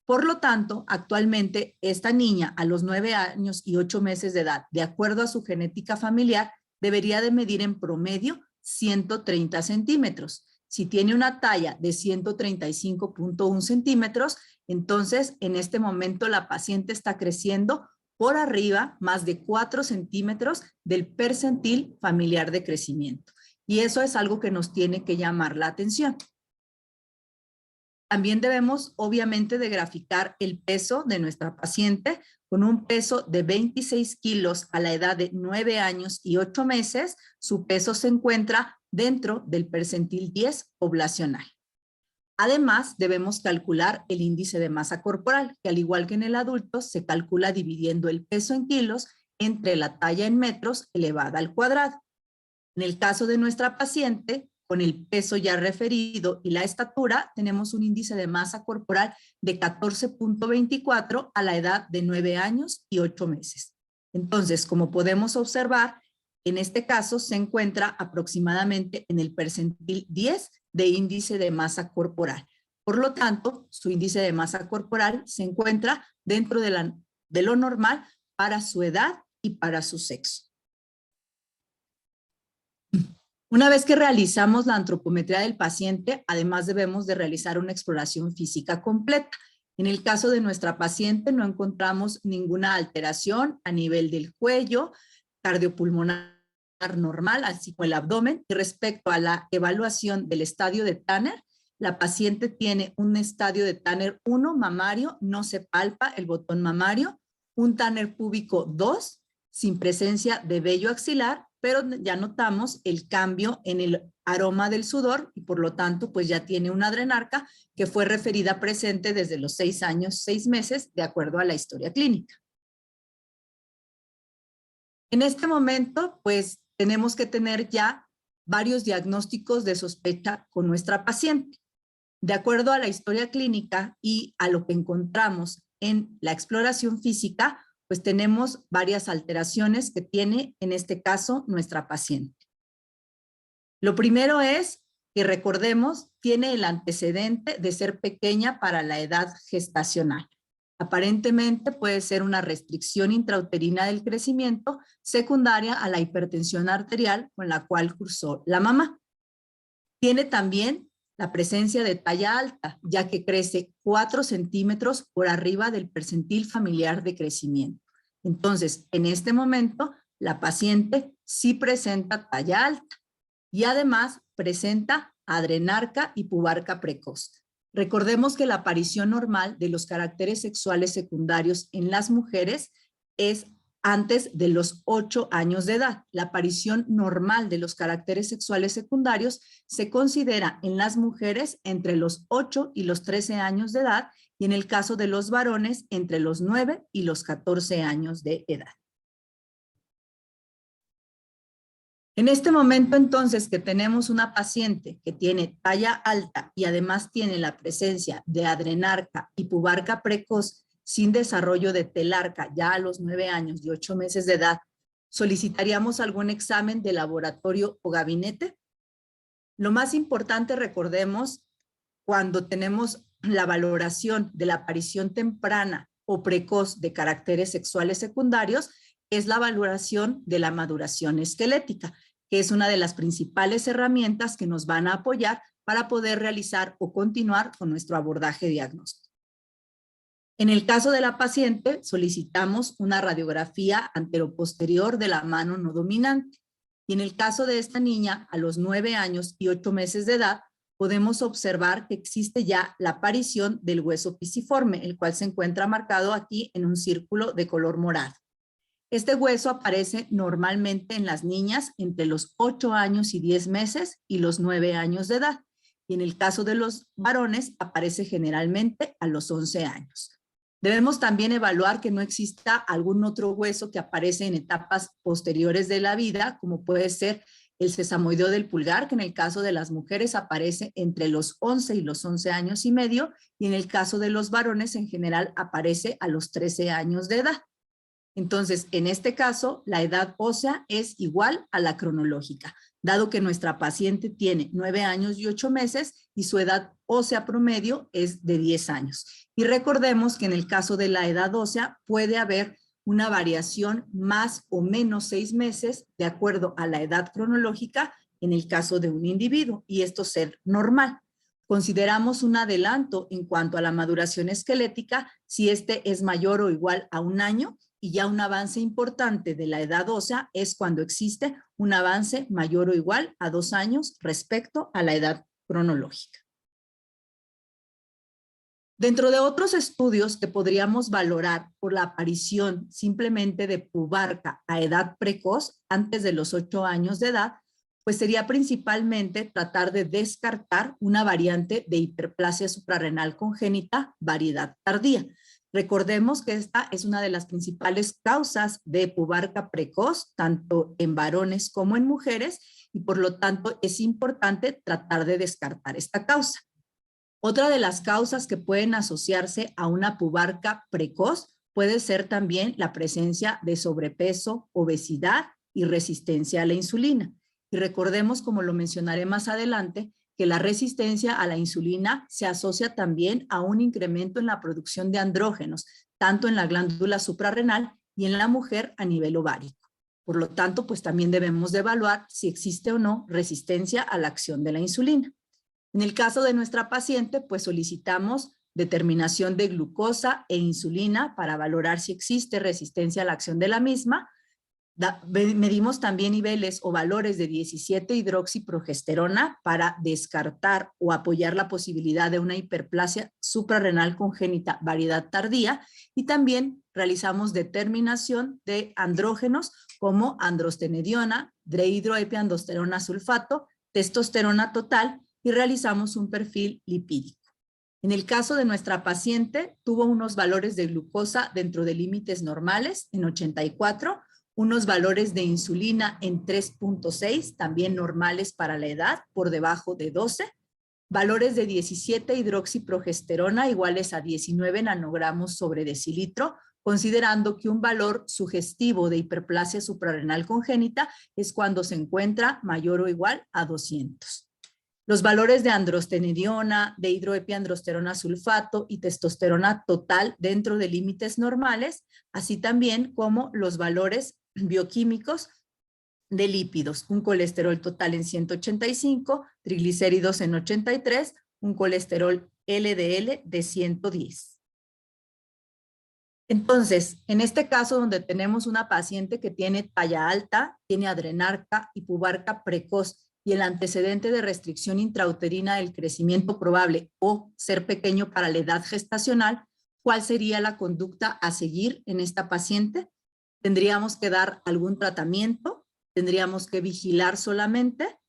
Por lo tanto, actualmente esta niña a los 9 años y 8 meses de edad, de acuerdo a su genética familiar, debería de medir en promedio 130 centímetros. Si tiene una talla de 135.1 centímetros, entonces en este momento la paciente está creciendo por arriba más de 4 centímetros del percentil familiar de crecimiento. Y eso es algo que nos tiene que llamar la atención. También debemos, obviamente, de graficar el peso de nuestra paciente con un peso de 26 kilos a la edad de 9 años y 8 meses. Su peso se encuentra dentro del percentil 10 poblacional. Además, debemos calcular el índice de masa corporal, que al igual que en el adulto, se calcula dividiendo el peso en kilos entre la talla en metros elevada al cuadrado. En el caso de nuestra paciente, con el peso ya referido y la estatura, tenemos un índice de masa corporal de 14.24 a la edad de 9 años y 8 meses. Entonces, como podemos observar, en este caso se encuentra aproximadamente en el percentil 10 de índice de masa corporal. Por lo tanto, su índice de masa corporal se encuentra dentro de lo normal para su edad y para su sexo. Una vez que realizamos la antropometría del paciente, además debemos de realizar una exploración física completa. En el caso de nuestra paciente no encontramos ninguna alteración a nivel del cuello, cardiopulmonar normal, así como el abdomen. Y respecto a la evaluación del estadio de Tanner, la paciente tiene un estadio de Tanner 1 mamario, no se palpa el botón mamario, un Tanner púbico 2, sin presencia de vello axilar, pero ya notamos el cambio en el aroma del sudor y por lo tanto pues ya tiene una adrenarca que fue referida presente desde los 6 años, 6 meses, de acuerdo a la historia clínica. En este momento pues tenemos que tener ya varios diagnósticos de sospecha con nuestra paciente. De acuerdo a la historia clínica y a lo que encontramos en la exploración física, pues tenemos varias alteraciones que tiene, en este caso, nuestra paciente. Lo primero es que recordemos, tiene el antecedente de ser pequeña para la edad gestacional. Aparentemente puede ser una restricción intrauterina del crecimiento secundaria a la hipertensión arterial con la cual cursó la mamá. Tiene también la presencia de talla alta, ya que crece 4 centímetros por arriba del percentil familiar de crecimiento. Entonces, en este momento, la paciente sí presenta talla alta y además presenta adrenarca y pubarca precoz. Recordemos que la aparición normal de los caracteres sexuales secundarios en las mujeres es antes de los 8 años de edad. La aparición normal de los caracteres sexuales secundarios se considera en las mujeres entre los 8 y los 13 años de edad y en el caso de los varones entre los 9 y los 14 años de edad. En este momento entonces que tenemos una paciente que tiene talla alta y además tiene la presencia de adrenarca y pubarca precoz sin desarrollo de telarca ya a los 9 años y 8 meses de edad, ¿solicitaríamos algún examen de laboratorio o gabinete? Lo más importante, recordemos, cuando tenemos la valoración de la aparición temprana o precoz de caracteres sexuales secundarios, es la valoración de la maduración esquelética, que es una de las principales herramientas que nos van a apoyar para poder realizar o continuar con nuestro abordaje diagnóstico. En el caso de la paciente, solicitamos una radiografía anteroposterior de la mano no dominante. Y en el caso de esta niña, a los 9 años y 8 meses de edad, podemos observar que existe ya la aparición del hueso pisiforme, el cual se encuentra marcado aquí en un círculo de color morado. Este hueso aparece normalmente en las niñas entre los 8 años y 10 meses y los 9 años de edad. Y en el caso de los varones, aparece generalmente a los 11 años. Debemos también evaluar que no exista algún otro hueso que aparece en etapas posteriores de la vida, como puede ser el sesamoideo del pulgar, que en el caso de las mujeres aparece entre los 11 y los 11 años y medio, y en el caso de los varones en general aparece a los 13 años de edad. Entonces, en este caso, la edad ósea es igual a la cronológica, dado que nuestra paciente tiene 9 años y 8 meses y su edad ósea promedio es de 10 años. Y recordemos que en el caso de la edad ósea puede haber una variación más o menos 6 meses de acuerdo a la edad cronológica en el caso de un individuo, y esto ser normal. Consideramos un adelanto en cuanto a la maduración esquelética si este es mayor o igual a 1 año, y ya un avance importante de la edad ósea es cuando existe un avance mayor o igual a 2 años respecto a la edad cronológica. Dentro de otros estudios que podríamos valorar por la aparición simplemente de pubarca a edad precoz, antes de los 8 años de edad, pues sería principalmente tratar de descartar una variante de hiperplasia suprarrenal congénita, variedad tardía. Recordemos que esta es una de las principales causas de pubarca precoz, tanto en varones como en mujeres, y por lo tanto es importante tratar de descartar esta causa. Otra de las causas que pueden asociarse a una pubarca precoz puede ser también la presencia de sobrepeso, obesidad y resistencia a la insulina. Y recordemos, como lo mencionaré más adelante, que la resistencia a la insulina se asocia también a un incremento en la producción de andrógenos, tanto en la glándula suprarrenal y en la mujer a nivel ovárico. Por lo tanto, pues también debemos de evaluar si existe o no resistencia a la acción de la insulina. En el caso de nuestra paciente, pues solicitamos determinación de glucosa e insulina para valorar si existe resistencia a la acción de la misma. Medimos también niveles o valores de 17-hidroxiprogesterona para descartar o apoyar la posibilidad de una hiperplasia suprarrenal congénita variedad tardía, y también realizamos determinación de andrógenos como androstenediona, dehidroepiandrosterona sulfato, testosterona total, y realizamos un perfil lipídico. En el caso de nuestra paciente, tuvo unos valores de glucosa dentro de límites normales en 84, unos valores de insulina en 3.6, también normales para la edad, por debajo de 12, valores de 17-hidroxiprogesterona iguales a 19 nanogramos sobre decilitro, considerando que un valor sugestivo de hiperplasia suprarrenal congénita es cuando se encuentra mayor o igual a 200. Los valores de androstenediona, de dehidroepiandrosterona sulfato y testosterona total dentro de límites normales, así también como los valores bioquímicos de lípidos, un colesterol total en 185, triglicéridos en 83, un colesterol LDL de 110. Entonces, en este caso donde tenemos una paciente que tiene talla alta, tiene adrenarca y pubarca precoz y el antecedente de restricción intrauterina del crecimiento probable o ser pequeño para la edad gestacional, ¿cuál sería la conducta a seguir en esta paciente? Tendríamos que dar algún tratamiento, tendríamos que vigilar solamente.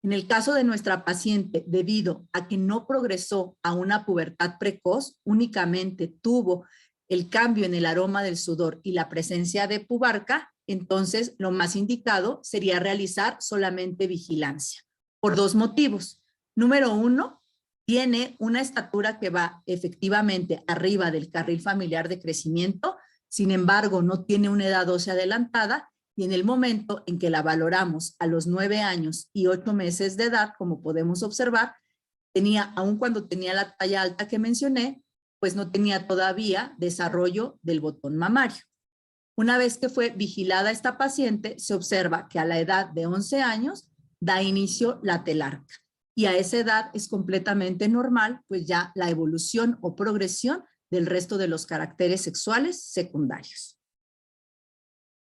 En el caso de nuestra paciente, debido a que no progresó a una pubertad precoz, únicamente tuvo el cambio en el aroma del sudor y la presencia de pubarca, entonces lo más indicado sería realizar solamente vigilancia, por dos motivos. Número uno, tiene una estatura que va efectivamente arriba del carril familiar de crecimiento, sin embargo no tiene una edad ósea adelantada, y en el momento en que la valoramos a los 9 años y 8 meses de edad, como podemos observar, aun cuando tenía la talla alta que mencioné, pues no tenía todavía desarrollo del botón mamario. Una vez que fue vigilada esta paciente, se observa que a la edad de 11 años da inicio la telarca. Y a esa edad es completamente normal, pues ya la evolución o progresión del resto de los caracteres sexuales secundarios.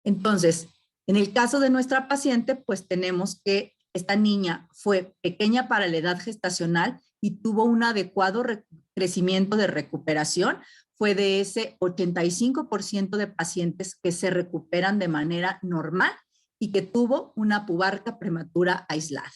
Entonces, en el caso de nuestra paciente, pues tenemos que esta niña fue pequeña para la edad gestacional y tuvo un adecuado crecimiento de recuperación. Fue de ese 85% de pacientes que se recuperan de manera normal y que tuvo una pubarca prematura aislada.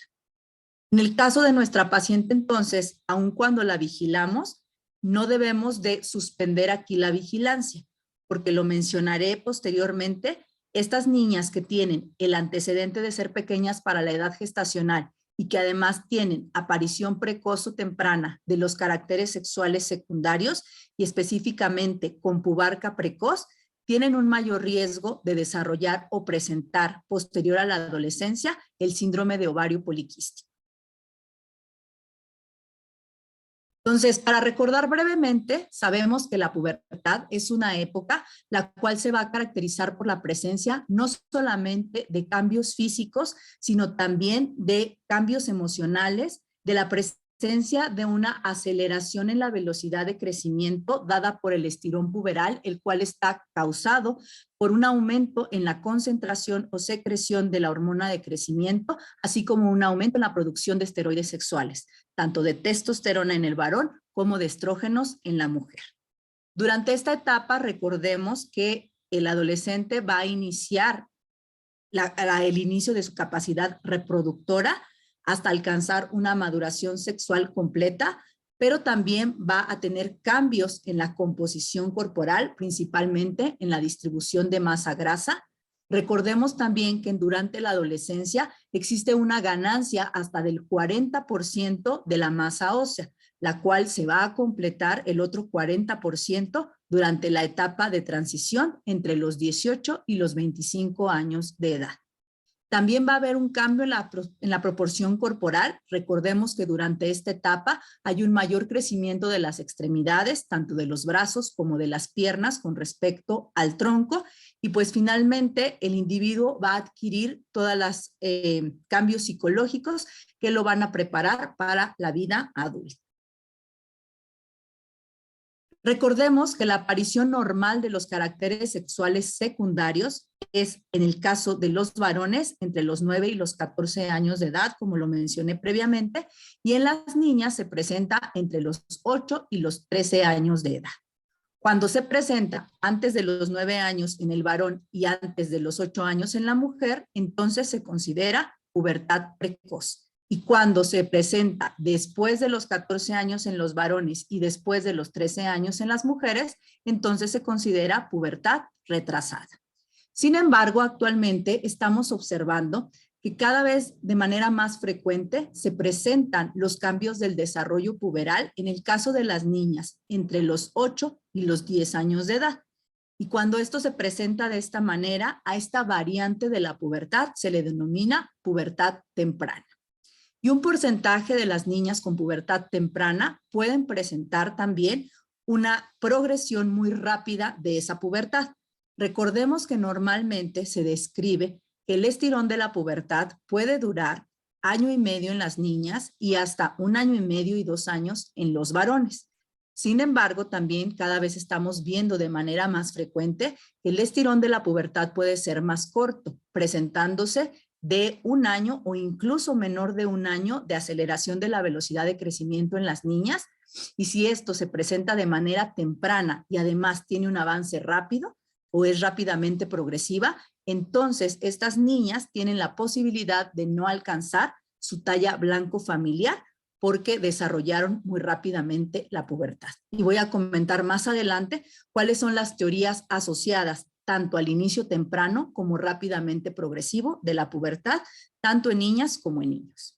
En el caso de nuestra paciente, entonces, aun cuando la vigilamos, no debemos de suspender aquí la vigilancia, porque lo mencionaré posteriormente. Estas niñas que tienen el antecedente de ser pequeñas para la edad gestacional y que además tienen aparición precoz o temprana de los caracteres sexuales secundarios y específicamente con pubarca precoz, tienen un mayor riesgo de desarrollar o presentar posterior a la adolescencia el síndrome de ovario poliquístico. Entonces, para recordar brevemente, sabemos que la pubertad es una época la cual se va a caracterizar por la presencia no solamente de cambios físicos, sino también de cambios emocionales, de la presencia de una aceleración en la velocidad de crecimiento dada por el estirón puberal, el cual está causado por un aumento en la concentración o secreción de la hormona de crecimiento, así como un aumento en la producción de esteroides sexuales, tanto de testosterona en el varón como de estrógenos en la mujer. Durante esta etapa, recordemos que el adolescente va a iniciar el inicio de su capacidad reproductora hasta alcanzar una maduración sexual completa, pero también va a tener cambios en la composición corporal, principalmente en la distribución de masa grasa. Recordemos también que durante la adolescencia existe una ganancia hasta del 40% de la masa ósea, la cual se va a completar el otro 40% durante la etapa de transición entre los 18 y los 25 años de edad. También va a haber un cambio en la proporción corporal. Recordemos que durante esta etapa hay un mayor crecimiento de las extremidades, tanto de los brazos como de las piernas con respecto al tronco. Y pues finalmente el individuo va a adquirir todos los cambios psicológicos que lo van a preparar para la vida adulta. Recordemos que la aparición normal de los caracteres sexuales secundarios es, en el caso de los varones, entre los 9 y los 14 años de edad, como lo mencioné previamente, y en las niñas se presenta entre los 8 y los 13 años de edad. Cuando se presenta antes de los 9 años en el varón y antes de los 8 años en la mujer, entonces se considera pubertad precoz. Y cuando se presenta después de los 14 años en los varones y después de los 13 años en las mujeres, entonces se considera pubertad retrasada. Sin embargo, actualmente estamos observando que cada vez de manera más frecuente se presentan los cambios del desarrollo puberal en el caso de las niñas entre los 8 y los 10 años de edad. Y cuando esto se presenta de esta manera, a esta variante de la pubertad se le denomina pubertad temprana. Y un porcentaje de las niñas con pubertad temprana pueden presentar también una progresión muy rápida de esa pubertad. Recordemos que normalmente se describe que el estirón de la pubertad puede durar 1 año y medio en las niñas y hasta 1 año y medio y 2 años en los varones. Sin embargo, también cada vez estamos viendo de manera más frecuente que el estirón de la pubertad puede ser más corto, presentándose de 1 año o incluso menor de 1 año de aceleración de la velocidad de crecimiento en las niñas. Y si esto se presenta de manera temprana y además tiene un avance rápido o es rápidamente progresiva, entonces estas niñas tienen la posibilidad de no alcanzar su talla blanco familiar porque desarrollaron muy rápidamente la pubertad. Y voy a comentar más adelante cuáles son las teorías asociadas tanto al inicio temprano como rápidamente progresivo de la pubertad, tanto en niñas como en niños.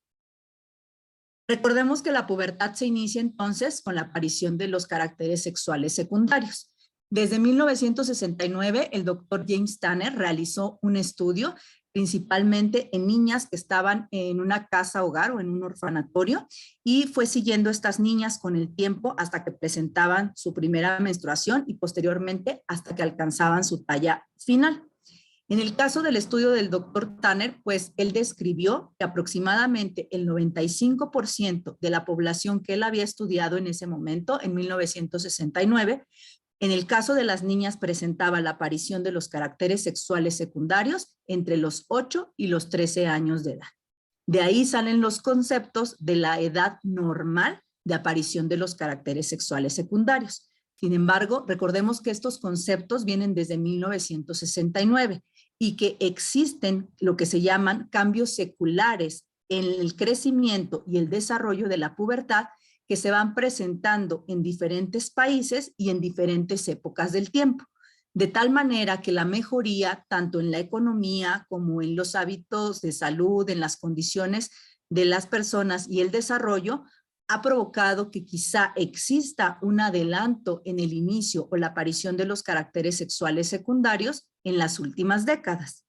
Recordemos que la pubertad se inicia entonces con la aparición de los caracteres sexuales secundarios. Desde 1969, el doctor James Tanner realizó un estudio principalmente en niñas que estaban en una casa hogar o en un orfanatorio y fue siguiendo a estas niñas con el tiempo hasta que presentaban su primera menstruación y posteriormente hasta que alcanzaban su talla final. En el caso del estudio del doctor Tanner, pues él describió que aproximadamente el 95% de la población que él había estudiado en ese momento, en 1969, en el caso de las niñas presentaba la aparición de los caracteres sexuales secundarios entre los 8 y los 13 años de edad. De ahí salen los conceptos de la edad normal de aparición de los caracteres sexuales secundarios. Sin embargo, recordemos que estos conceptos vienen desde 1969 y que existen lo que se llaman cambios seculares en el crecimiento y el desarrollo de la pubertad que se van presentando en diferentes países y en diferentes épocas del tiempo, de tal manera que la mejoría tanto en la economía como en los hábitos de salud, en las condiciones de las personas y el desarrollo ha provocado que quizá exista un adelanto en el inicio o la aparición de los caracteres sexuales secundarios en las últimas décadas.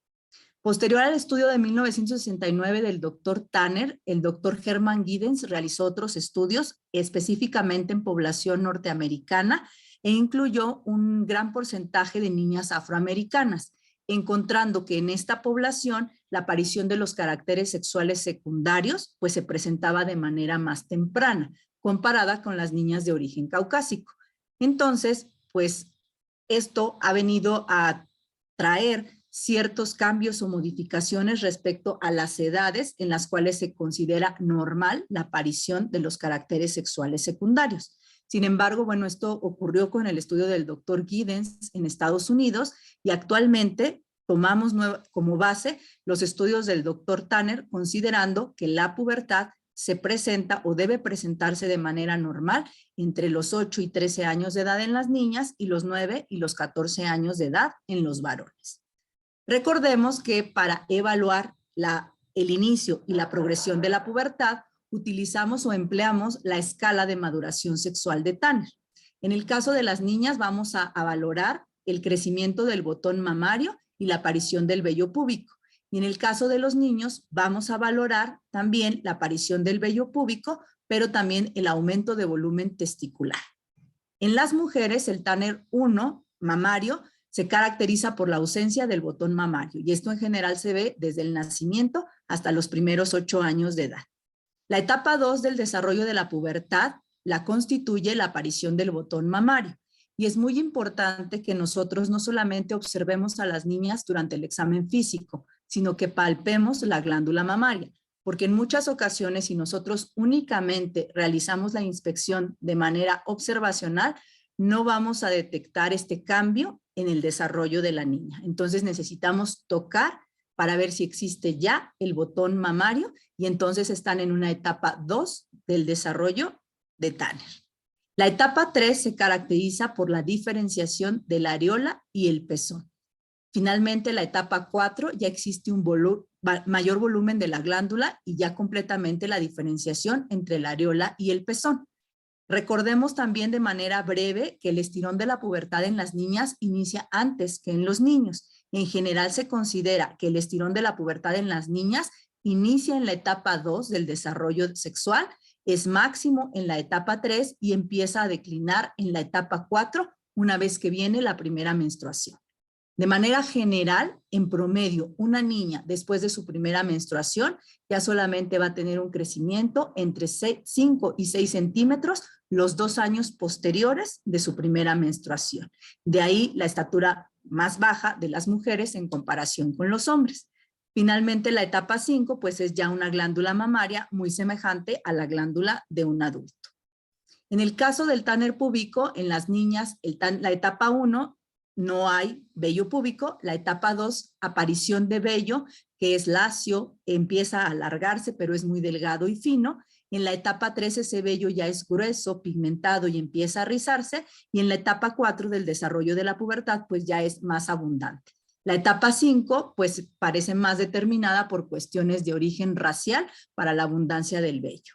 Posterior al estudio de 1969 del doctor Tanner, el doctor Hermann Giddens realizó otros estudios específicamente en población norteamericana e incluyó un gran porcentaje de niñas afroamericanas, encontrando que en esta población la aparición de los caracteres sexuales secundarios pues se presentaba de manera más temprana, comparada con las niñas de origen caucásico. Entonces, pues esto ha venido a traer ciertos cambios o modificaciones respecto a las edades en las cuales se considera normal la aparición de los caracteres sexuales secundarios. Sin embargo, bueno, esto ocurrió con el estudio del doctor Giddens en Estados Unidos y actualmente tomamos como base los estudios del doctor Tanner, considerando que la pubertad se presenta o debe presentarse de manera normal entre los 8 y 13 años de edad en las niñas y los 9 y los 14 años de edad en los varones. Recordemos que para evaluar el inicio y la progresión de la pubertad, utilizamos o empleamos la escala de maduración sexual de Tanner. En el caso de las niñas vamos a valorar el crecimiento del botón mamario y la aparición del vello púbico. Y en el caso de los niños, vamos a valorar también la aparición del vello púbico, pero también el aumento de volumen testicular. En las mujeres, el Tanner 1 mamario se caracteriza por la ausencia del botón mamario, y esto en general se ve desde el nacimiento hasta los primeros 8 años de edad. La etapa 2 del desarrollo de la pubertad la constituye la aparición del botón mamario. Y es muy importante que nosotros no solamente observemos a las niñas durante el examen físico, sino que palpemos la glándula mamaria, porque en muchas ocasiones, si nosotros únicamente realizamos la inspección de manera observacional, no vamos a detectar este cambio en el desarrollo de la niña. Entonces necesitamos tocar para ver si existe ya el botón mamario, y entonces están en una etapa 2 del desarrollo de Tanner. La etapa 3 se caracteriza por la diferenciación de la areola y el pezón. Finalmente, la etapa 4 ya existe un mayor volumen de la glándula y ya completamente la diferenciación entre la areola y el pezón. Recordemos también de manera breve que el estirón de la pubertad en las niñas inicia antes que en los niños. En general se considera que el estirón de la pubertad en las niñas inicia en la etapa 2 del desarrollo sexual, es máximo en la etapa 3 y empieza a declinar en la etapa 4 una vez que viene la primera menstruación. De manera general, en promedio, una niña después de su primera menstruación ya solamente va a tener un crecimiento entre 5 y 6 centímetros los 2 años posteriores de su primera menstruación. De ahí la estatura más baja de las mujeres en comparación con los hombres. Finalmente, la etapa 5, pues es ya una glándula mamaria muy semejante a la glándula de un adulto. En el caso del Tanner púbico, en las niñas, la etapa 1, no hay vello púbico. La etapa 2, aparición de vello, que es lacio, empieza a alargarse, pero es muy delgado y fino. En la etapa 3, ese vello ya es grueso, pigmentado y empieza a rizarse. Y en la etapa 4 del desarrollo de la pubertad, pues ya es más abundante. La etapa 5, pues parece más determinada por cuestiones de origen racial para la abundancia del vello.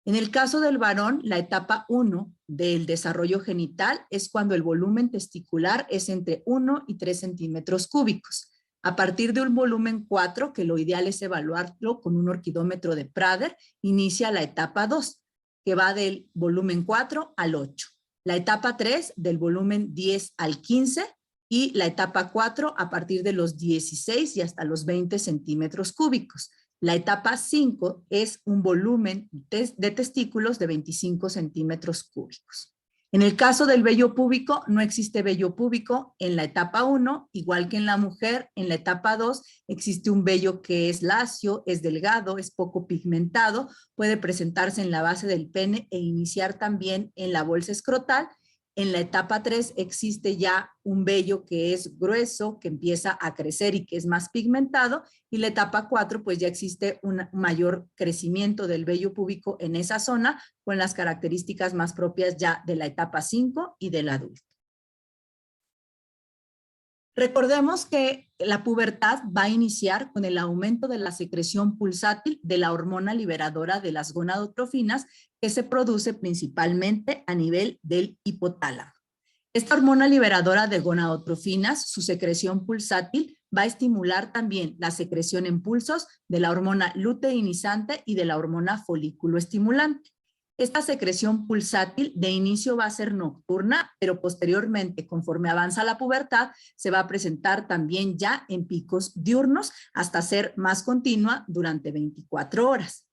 En el caso del varón, la etapa 1 del desarrollo genital es cuando el volumen testicular es entre 1 y 3 centímetros cúbicos. A partir de un volumen 4, que lo ideal es evaluarlo con un orquidómetro de Prader, inicia la etapa 2, que va del volumen 4 al 8. La etapa 3 del volumen 10 al 15 y la etapa 4 a partir de los 16 y hasta los 20 centímetros cúbicos. La etapa 5 es un volumen de testículos de 25 centímetros cúbicos. En el caso del vello púbico, no existe vello púbico en la etapa 1, igual que en la mujer. En la etapa 2 existe un vello que es lacio, es delgado, es poco pigmentado, puede presentarse en la base del pene e iniciar también en la bolsa escrotal. En la etapa 3 existe ya un vello que es grueso, que empieza a crecer y que es más pigmentado, y la etapa 4 pues ya existe un mayor crecimiento del vello púbico en esa zona, con las características más propias ya de la etapa 5 y del adulto. Recordemos que la pubertad va a iniciar con el aumento de la secreción pulsátil de la hormona liberadora de las gonadotrofinas, que se produce principalmente a nivel del hipotálamo. Esta hormona liberadora de gonadotrofinas, su secreción pulsátil, va a estimular también la secreción en pulsos de la hormona luteinizante y de la hormona folículo estimulante. Esta secreción pulsátil de inicio va a ser nocturna, pero posteriormente, conforme avanza la pubertad, se va a presentar también ya en picos diurnos hasta ser más continua durante 24 horas.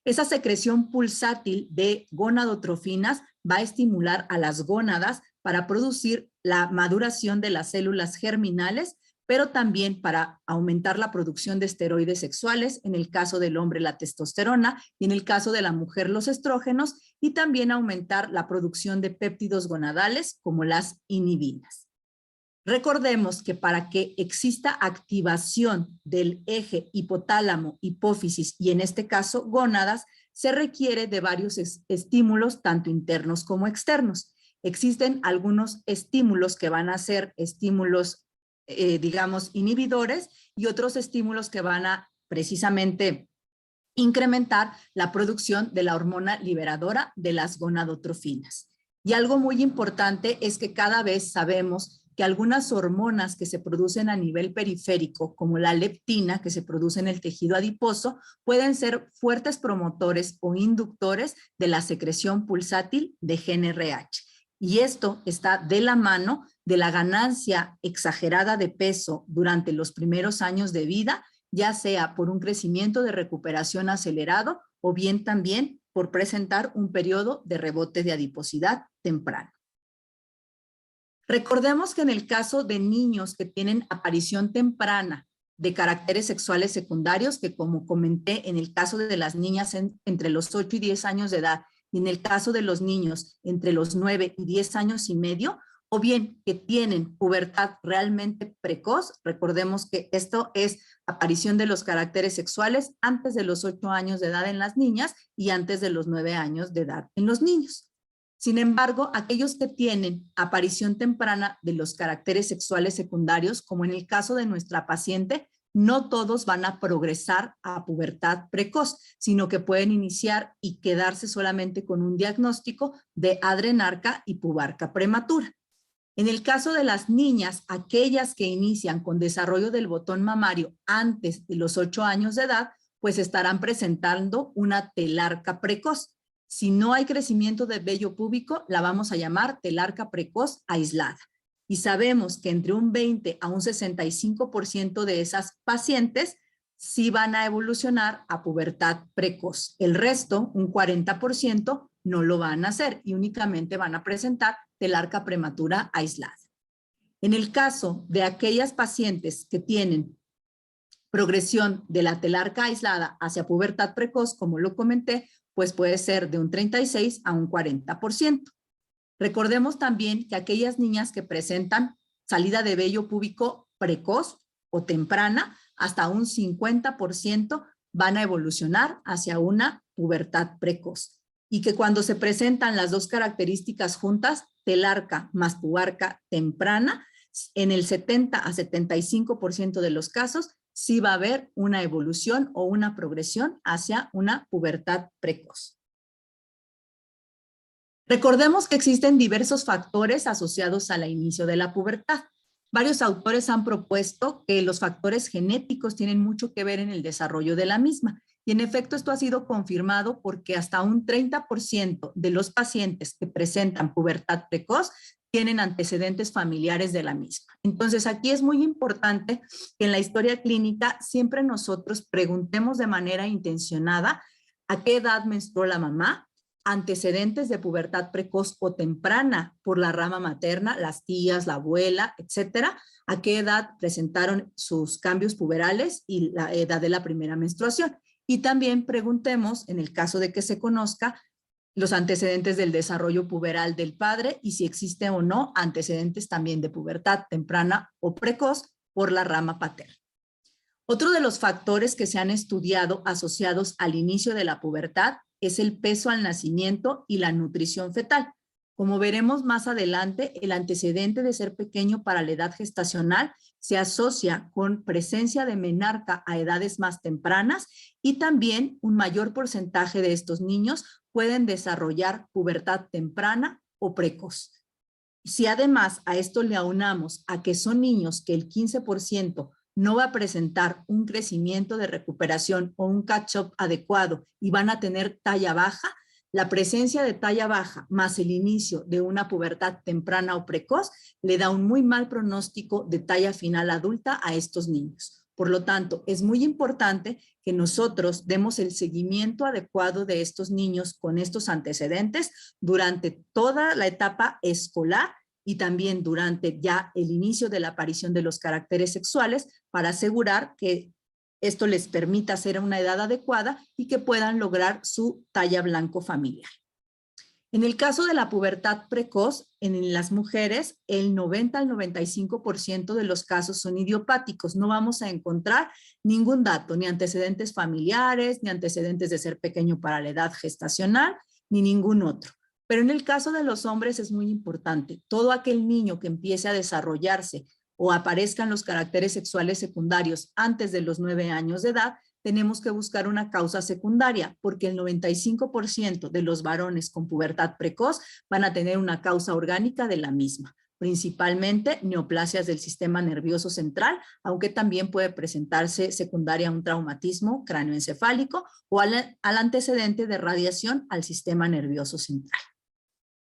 Esa secreción pulsátil de gonadotrofinas va a estimular a las gónadas para producir la maduración de las células germinales, pero también para aumentar la producción de esteroides sexuales, en el caso del hombre la testosterona y en el caso de la mujer los estrógenos, y también aumentar la producción de péptidos gonadales como las inhibinas. Recordemos que para que exista activación del eje hipotálamo, hipófisis y en este caso gónadas, se requiere de varios estímulos, tanto internos como externos. Existen algunos estímulos que van a ser estímulos digamos, inhibidores, y otros estímulos que van a precisamente incrementar la producción de la hormona liberadora de las gonadotrofinas. Y algo muy importante es que cada vez sabemos que algunas hormonas que se producen a nivel periférico, como la leptina que se produce en el tejido adiposo, pueden ser fuertes promotores o inductores de la secreción pulsátil de GnRH. Y esto está de la mano de la ganancia exagerada de peso durante los primeros años de vida, ya sea por un crecimiento de recuperación acelerado o bien también por presentar un periodo de rebote de adiposidad temprano. Recordemos que en el caso de niños que tienen aparición temprana de caracteres sexuales secundarios, que como comenté en el caso de las niñas entre los 8 y 10 años de edad, y en el caso de los niños entre los 9 y 10 años y medio, o bien que tienen pubertad realmente precoz, recordemos que esto es aparición de los caracteres sexuales antes de los 8 años de edad en las niñas y antes de los 9 años de edad en los niños. Sin embargo, aquellos que tienen aparición temprana de los caracteres sexuales secundarios, como en el caso de nuestra paciente, no todos van a progresar a pubertad precoz, sino que pueden iniciar y quedarse solamente con un diagnóstico de adrenarca y pubarca prematura. En el caso de las niñas, aquellas que inician con desarrollo del botón mamario antes de los 8 años de edad, pues estarán presentando una telarca precoz. Si no hay crecimiento de vello púbico, la vamos a llamar telarca precoz aislada. Y sabemos que entre un 20 a un 65% de esas pacientes sí van a evolucionar a pubertad precoz. El resto, un 40%, no lo van a hacer y únicamente van a presentar telarca prematura aislada. En el caso de aquellas pacientes que tienen progresión de la telarca aislada hacia pubertad precoz, como lo comenté, pues puede ser de un 36 a un 40%. Recordemos también que aquellas niñas que presentan salida de vello púbico precoz o temprana, hasta un 50% van a evolucionar hacia una pubertad precoz. Y que cuando se presentan las dos características juntas, telarca más pubarca temprana, en el 70 a 75% de los casos, sí va a haber una evolución o una progresión hacia una pubertad precoz. Recordemos que existen diversos factores asociados al inicio de la pubertad. Varios autores han propuesto que los factores genéticos tienen mucho que ver en el desarrollo de la misma. Y en efecto esto ha sido confirmado porque hasta un 30% de los pacientes que presentan pubertad precoz tienen antecedentes familiares de la misma. Entonces aquí es muy importante que en la historia clínica siempre nosotros preguntemos de manera intencionada a qué edad menstruó la mamá, antecedentes de pubertad precoz o temprana por la rama materna, las tías, la abuela, etcétera, a qué edad presentaron sus cambios puberales y la edad de la primera menstruación. Y también preguntemos, en el caso de que se conozca, los antecedentes del desarrollo puberal del padre y si existe o no antecedentes también de pubertad temprana o precoz por la rama paterna. Otro de los factores que se han estudiado asociados al inicio de la pubertad es el peso al nacimiento y la nutrición fetal. Como veremos más adelante, el antecedente de ser pequeño para la edad gestacional se asocia con presencia de menarca a edades más tempranas y también un mayor porcentaje de estos niños pueden desarrollar pubertad temprana o precoz. Si además a esto le aunamos a que son niños que el 15% no va a presentar un crecimiento de recuperación o un catch-up adecuado y van a tener talla baja, la presencia de talla baja más el inicio de una pubertad temprana o precoz le da un muy mal pronóstico de talla final adulta a estos niños. Por lo tanto, es muy importante que nosotros demos el seguimiento adecuado de estos niños con estos antecedentes durante toda la etapa escolar y también durante ya el inicio de la aparición de los caracteres sexuales para asegurar que esto les permita ser a una edad adecuada y que puedan lograr su talla blanco familiar. En el caso de la pubertad precoz, en las mujeres, el 90 al 95% de los casos son idiopáticos. No vamos a encontrar ningún dato, ni antecedentes familiares, ni antecedentes de ser pequeño para la edad gestacional, ni ningún otro. Pero en el caso de los hombres es muy importante. Todo aquel niño que empiece a desarrollarse o aparezcan los caracteres sexuales secundarios antes de los 9 años de edad, tenemos que buscar una causa secundaria, porque el 95% de los varones con pubertad precoz van a tener una causa orgánica de la misma. principalmente neoplasias del sistema nervioso central, aunque también puede presentarse secundaria a un traumatismo cráneoencefálico o al antecedente de radiación al sistema nervioso central.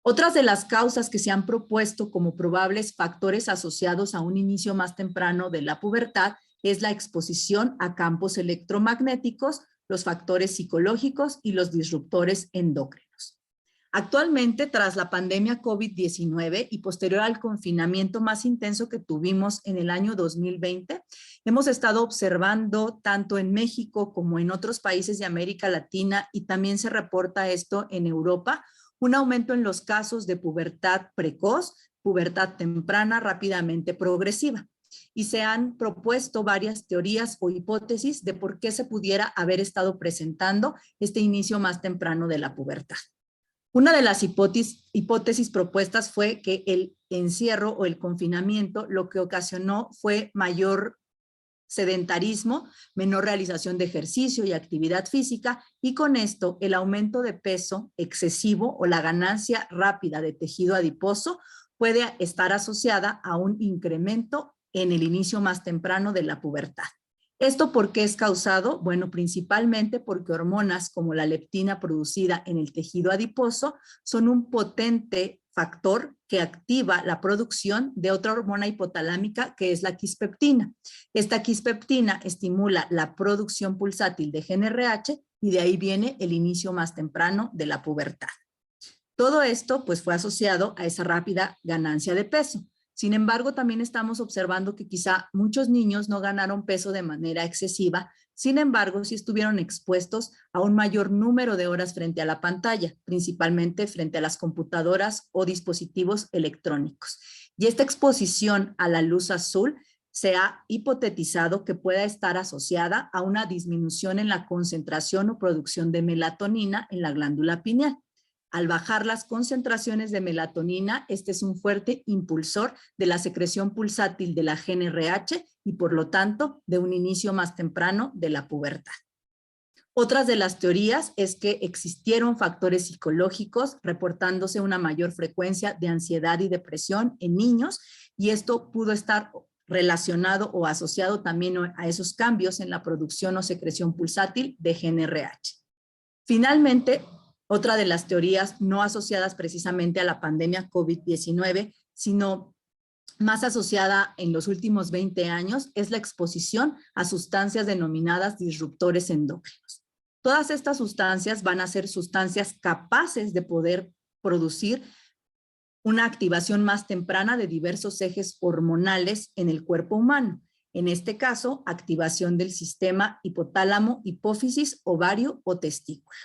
Otras de las causas que se han propuesto como probables factores asociados a un inicio más temprano de la pubertad es la exposición a campos electromagnéticos, los factores psicológicos y los disruptores endócrinos. Actualmente, tras la pandemia COVID-19 y posterior al confinamiento más intenso que tuvimos en el año 2020, hemos estado observando tanto en México como en otros países de América Latina, y también se reporta esto en Europa, un aumento en los casos de pubertad precoz, pubertad temprana rápidamente progresiva. Y se han propuesto varias teorías o hipótesis de por qué se pudiera haber estado presentando este inicio más temprano de la pubertad. Una de las hipótesis propuestas fue que el encierro o el confinamiento lo que ocasionó fue mayor sedentarismo, menor realización de ejercicio y actividad física, y con esto el aumento de peso excesivo o la ganancia rápida de tejido adiposo puede estar asociada a un incremento en el inicio más temprano de la pubertad. ¿Esto por qué es causado? Bueno, principalmente porque hormonas como la leptina producida en el tejido adiposo son un potente factor que activa la producción de otra hormona hipotalámica que es la quispeptina. Esta quispeptina estimula la producción pulsátil de GnRH y de ahí viene el inicio más temprano de la pubertad. Todo esto pues fue asociado a esa rápida ganancia de peso. Sin embargo, también estamos observando que quizá muchos niños no ganaron peso de manera excesiva, sin embargo, sí estuvieron expuestos a un mayor número de horas frente a la pantalla, principalmente frente a las computadoras o dispositivos electrónicos. Y esta exposición a la luz azul se ha hipotetizado que pueda estar asociada a una disminución en la concentración o producción de melatonina en la glándula pineal. Al bajar las concentraciones de melatonina, este es un fuerte impulsor de la secreción pulsátil de la GnRH y por lo tanto de un inicio más temprano de la pubertad. Otras de las teorías es que existieron factores psicológicos reportándose una mayor frecuencia de ansiedad y depresión en niños, y esto pudo estar relacionado o asociado también a esos cambios en la producción o secreción pulsátil de GnRH. Finalmente, otra de las teorías no asociadas precisamente a la pandemia COVID-19, sino más asociada en los últimos 20 años, es la exposición a sustancias denominadas disruptores endócrinos. Todas estas sustancias van a ser sustancias capaces de poder producir una activación más temprana de diversos ejes hormonales en el cuerpo humano. En este caso, activación del sistema hipotálamo, hipófisis, ovario o testículo.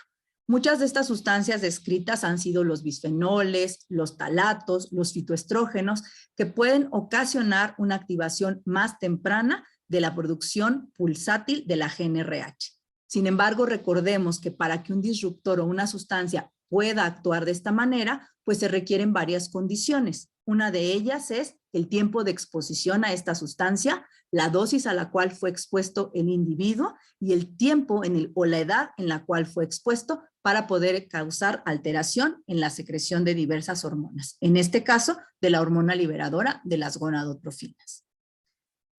Muchas de estas sustancias descritas han sido los bisfenoles, los talatos, los fitoestrógenos, que pueden ocasionar una activación más temprana de la producción pulsátil de la GnRH. Sin embargo, recordemos que para que un disruptor o una sustancia pueda actuar de esta manera, pues se requieren varias condiciones. Una de ellas es el tiempo de exposición a esta sustancia, la dosis a la cual fue expuesto el individuo y el tiempo o la edad en la cual fue expuesto para poder causar alteración en la secreción de diversas hormonas. En este caso, de la hormona liberadora de las gonadotrofinas.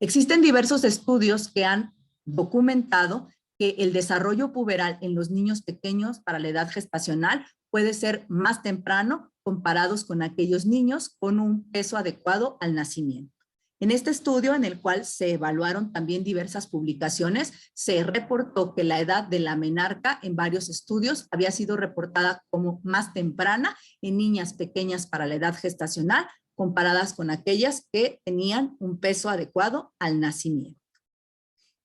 Existen diversos estudios que han documentado que el desarrollo puberal en los niños pequeños para la edad gestacional puede ser más temprano comparados con aquellos niños con un peso adecuado al nacimiento. En este estudio, en el cual se evaluaron también diversas publicaciones, se reportó que la edad de la menarca en varios estudios había sido reportada como más temprana en niñas pequeñas para la edad gestacional, comparadas con aquellas que tenían un peso adecuado al nacimiento.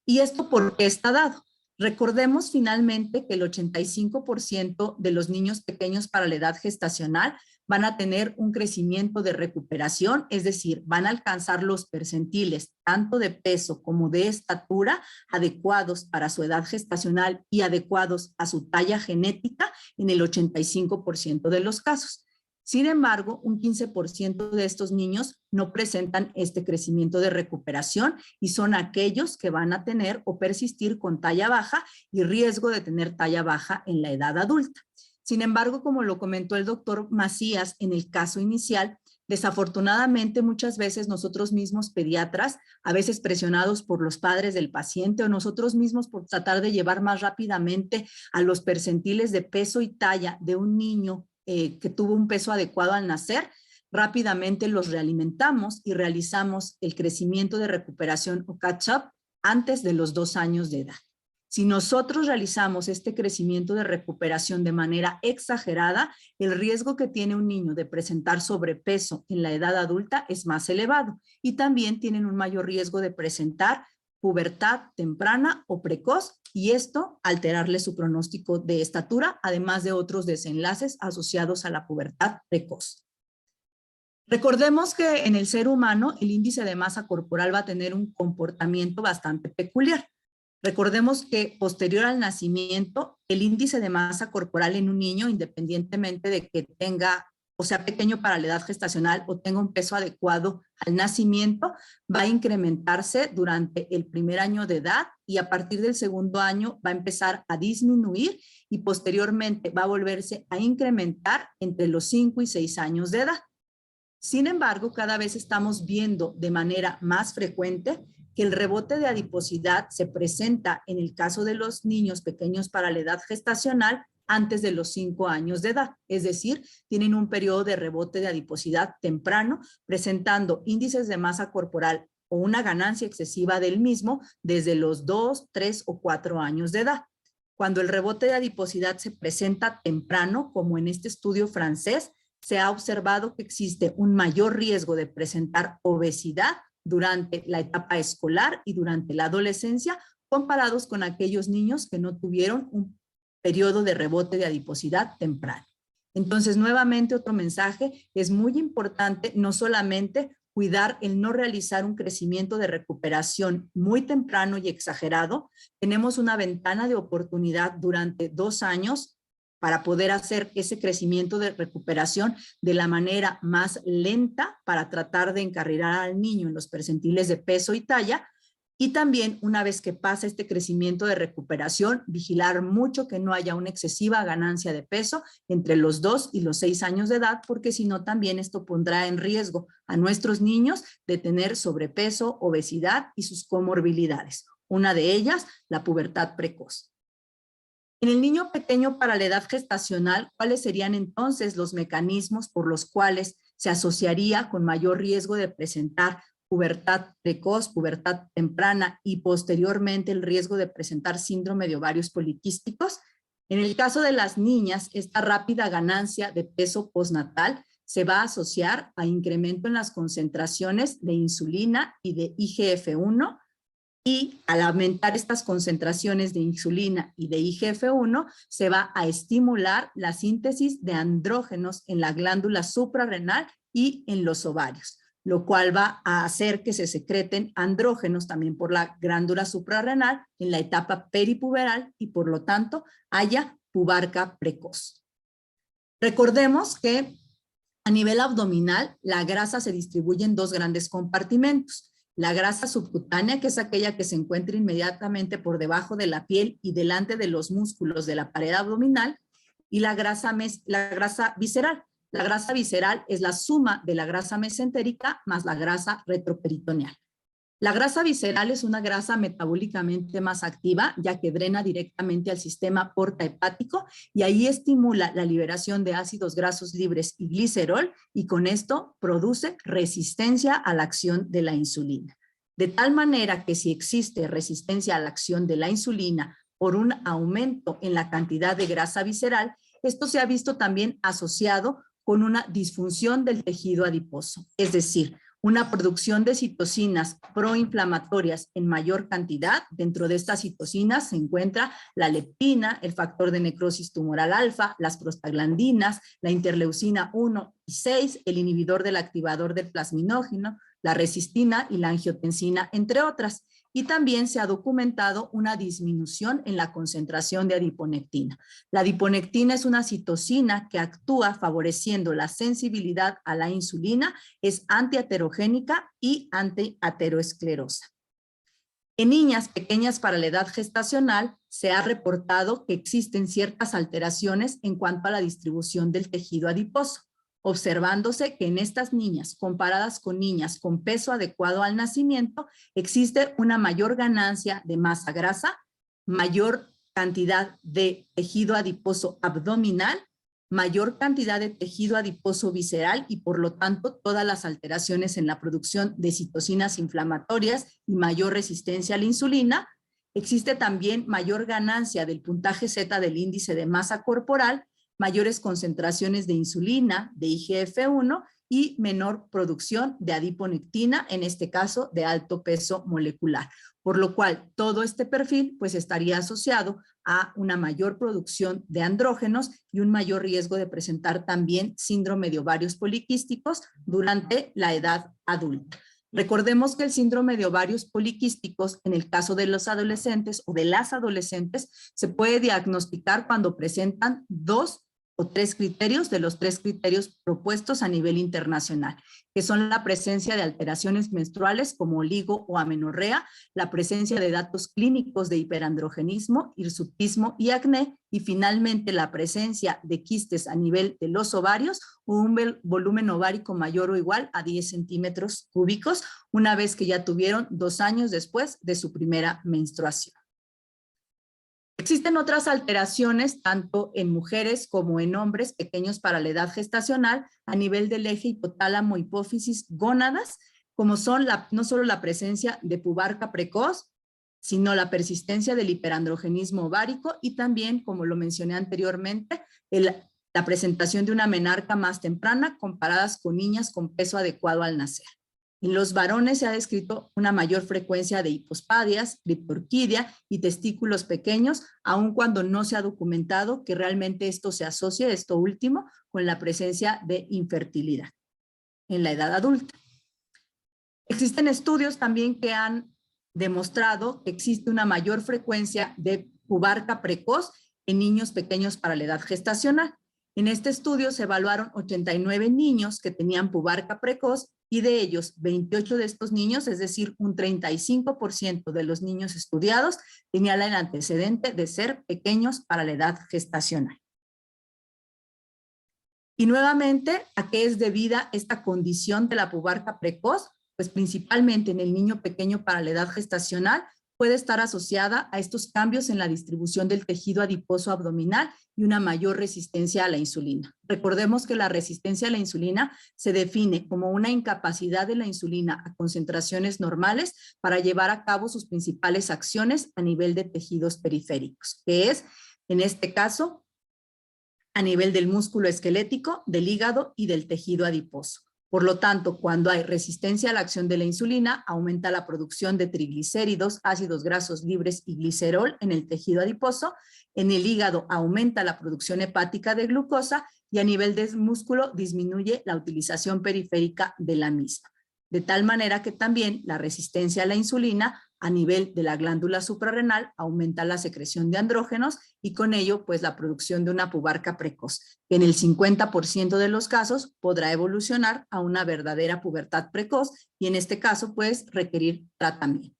¿Y esto por qué está dado? Recordemos finalmente que el 85% de los niños pequeños para la edad gestacional van a tener un crecimiento de recuperación, es decir, van a alcanzar los percentiles tanto de peso como de estatura adecuados para su edad gestacional y adecuados a su talla genética en el 85% de los casos. Sin embargo, un 15% de estos niños no presentan este crecimiento de recuperación y son aquellos que van a tener o persistir con talla baja y riesgo de tener talla baja en la edad adulta. Sin embargo, como lo comentó el doctor Macías en el caso inicial, Desafortunadamente, muchas veces nosotros mismos pediatras, a veces presionados por los padres del paciente o nosotros mismos por tratar de llevar más rápidamente a los percentiles de peso y talla de un niño que tuvo un peso adecuado al nacer, rápidamente los realimentamos y realizamos el crecimiento de recuperación o catch-up antes de los 2 años de edad. Si nosotros realizamos este crecimiento de recuperación de manera exagerada, el riesgo que tiene un niño de presentar sobrepeso en la edad adulta es más elevado y también tienen un mayor riesgo de presentar pubertad temprana o precoz y esto alterarle su pronóstico de estatura, además de otros desenlaces asociados a la pubertad precoz. Recordemos que en el ser humano el índice de masa corporal va a tener un comportamiento bastante peculiar. Recordemos que posterior al nacimiento, el índice de masa corporal en un niño, independientemente de que tenga o sea pequeño para la edad gestacional o tenga un peso adecuado al nacimiento, va a incrementarse durante el primer año de edad y a partir del segundo año va a empezar a disminuir y posteriormente va a volverse a incrementar entre los 5 y 6 años de edad. Sin embargo, cada vez estamos viendo de manera más frecuente que el rebote de adiposidad se presenta en el caso de los niños pequeños para la edad gestacional antes de los 5 años de edad, es decir, tienen un periodo de rebote de adiposidad temprano, presentando índices de masa corporal o una ganancia excesiva del mismo desde los 2, 3 o 4 años de edad. Cuando el rebote de adiposidad se presenta temprano, como en este estudio francés, se ha observado que existe un mayor riesgo de presentar obesidad durante la etapa escolar y durante la adolescencia, comparados con aquellos niños que no tuvieron un periodo de rebote de adiposidad temprano. Entonces, nuevamente, otro mensaje, es muy importante no solamente cuidar el no realizar un crecimiento de recuperación muy temprano y exagerado, tenemos una ventana de oportunidad durante 2 años para poder hacer ese crecimiento de recuperación de la manera más lenta para tratar de encarrilar al niño en los percentiles de peso y talla. Y también una vez que pasa este crecimiento de recuperación, vigilar mucho que no haya una excesiva ganancia de peso entre los 2 y los 6 años de edad, porque si no también esto pondrá en riesgo a nuestros niños de tener sobrepeso, obesidad y sus comorbilidades. Una de ellas, la pubertad precoz. En el niño pequeño para la edad gestacional, ¿cuáles serían entonces los mecanismos por los cuales se asociaría con mayor riesgo de presentar pubertad precoz, pubertad temprana y posteriormente el riesgo de presentar síndrome de ovarios poliquísticos? En el caso de las niñas, esta rápida ganancia de peso postnatal se va a asociar a incremento en las concentraciones de insulina y de IGF-1, y al aumentar estas concentraciones de insulina y de IGF-1, se va a estimular la síntesis de andrógenos en la glándula suprarrenal y en los ovarios, lo cual va a hacer que se secreten andrógenos también por la glándula suprarrenal en la etapa peripuberal y por lo tanto haya pubarca precoz. Recordemos que a nivel abdominal la grasa se distribuye en 2 grandes compartimentos. La grasa subcutánea, que es aquella que se encuentra inmediatamente por debajo de la piel y delante de los músculos de la pared abdominal, y la grasa visceral. La grasa visceral es la suma de la grasa mesentérica más la grasa retroperitoneal. La grasa visceral es una grasa metabólicamente más activa, ya que drena directamente al sistema portahepático y ahí estimula la liberación de ácidos grasos libres y glicerol y con esto produce resistencia a la acción de la insulina. De tal manera que si existe resistencia a la acción de la insulina por un aumento en la cantidad de grasa visceral, esto se ha visto también asociado con una disfunción del tejido adiposo, es decir, una producción de citocinas proinflamatorias en mayor cantidad. Dentro de estas citocinas se encuentra la leptina, el factor de necrosis tumoral alfa, las prostaglandinas, la interleucina 1 y 6, el inhibidor del activador del plasminógeno, la resistina y la angiotensina, entre otras. Y también se ha documentado una disminución en la concentración de adiponectina. La adiponectina es una citocina que actúa favoreciendo la sensibilidad a la insulina, es antiaterogénica y antiateroesclerosa. En niñas pequeñas para la edad gestacional se ha reportado que existen ciertas alteraciones en cuanto a la distribución del tejido adiposo. observándose que en estas niñas, comparadas con niñas con peso adecuado al nacimiento, existe una mayor ganancia de masa grasa, mayor cantidad de tejido adiposo abdominal, mayor cantidad de tejido adiposo visceral y por lo tanto todas las alteraciones en la producción de citocinas inflamatorias y mayor resistencia a la insulina. Existe también mayor ganancia del puntaje Z del índice de masa corporal, mayores concentraciones de insulina, de IGF-1 y menor producción de adiponectina, en este caso de alto peso molecular. Por lo cual todo este perfil pues estaría asociado a una mayor producción de andrógenos y un mayor riesgo de presentar también síndrome de ovarios poliquísticos durante la edad adulta. Recordemos que el síndrome de ovarios poliquísticos, en el caso de los adolescentes o de las adolescentes, se puede diagnosticar cuando presentan 2 o 3 criterios de los 3 criterios propuestos a nivel internacional, que son la presencia de alteraciones menstruales como oligo o amenorrea, la presencia de datos clínicos de hiperandrogenismo, hirsutismo y acné, y finalmente la presencia de quistes a nivel de los ovarios o un volumen ovárico mayor o igual a 10 centímetros cúbicos, una vez que ya tuvieron 2 años después de su primera menstruación. Existen otras alteraciones, tanto en mujeres como en hombres pequeños para la edad gestacional, a nivel del eje hipotálamo, hipófisis, gónadas, como son no solo la presencia de pubarca precoz, sino la persistencia del hiperandrogenismo ovárico y también, como lo mencioné anteriormente, la presentación de una menarca más temprana comparadas con niñas con peso adecuado al nacer. En los varones se ha descrito una mayor frecuencia de hipospadias, criptorquidia y testículos pequeños, aun cuando no se ha documentado que realmente esto se asocie, esto último, con la presencia de infertilidad en la edad adulta. Existen estudios también que han demostrado que existe una mayor frecuencia de pubarca precoz en niños pequeños para la edad gestacional. En este estudio se evaluaron 89 niños que tenían pubarca precoz y de ellos 28 de estos niños, es decir, un 35% de los niños estudiados tenían el antecedente de ser pequeños para la edad gestacional. Y nuevamente, ¿a qué es debida esta condición de la pubarca precoz? Pues principalmente en el niño pequeño para la edad gestacional puede estar asociada a estos cambios en la distribución del tejido adiposo abdominal y una mayor resistencia a la insulina. Recordemos que la resistencia a la insulina se define como una incapacidad de la insulina a concentraciones normales para llevar a cabo sus principales acciones a nivel de tejidos periféricos, que es, en este caso, a nivel del músculo esquelético, del hígado y del tejido adiposo. Por lo tanto, cuando hay resistencia a la acción de la insulina, aumenta la producción de triglicéridos, ácidos grasos libres y glicerol en el tejido adiposo. En el hígado aumenta la producción hepática de glucosa y a nivel del músculo disminuye la utilización periférica de la misma. De tal manera que también la resistencia a la insulina a nivel de la glándula suprarrenal aumenta la secreción de andrógenos y con ello pues la producción de una pubarca precoz, que en el 50% de los casos podrá evolucionar a una verdadera pubertad precoz y en este caso pues requerir tratamiento.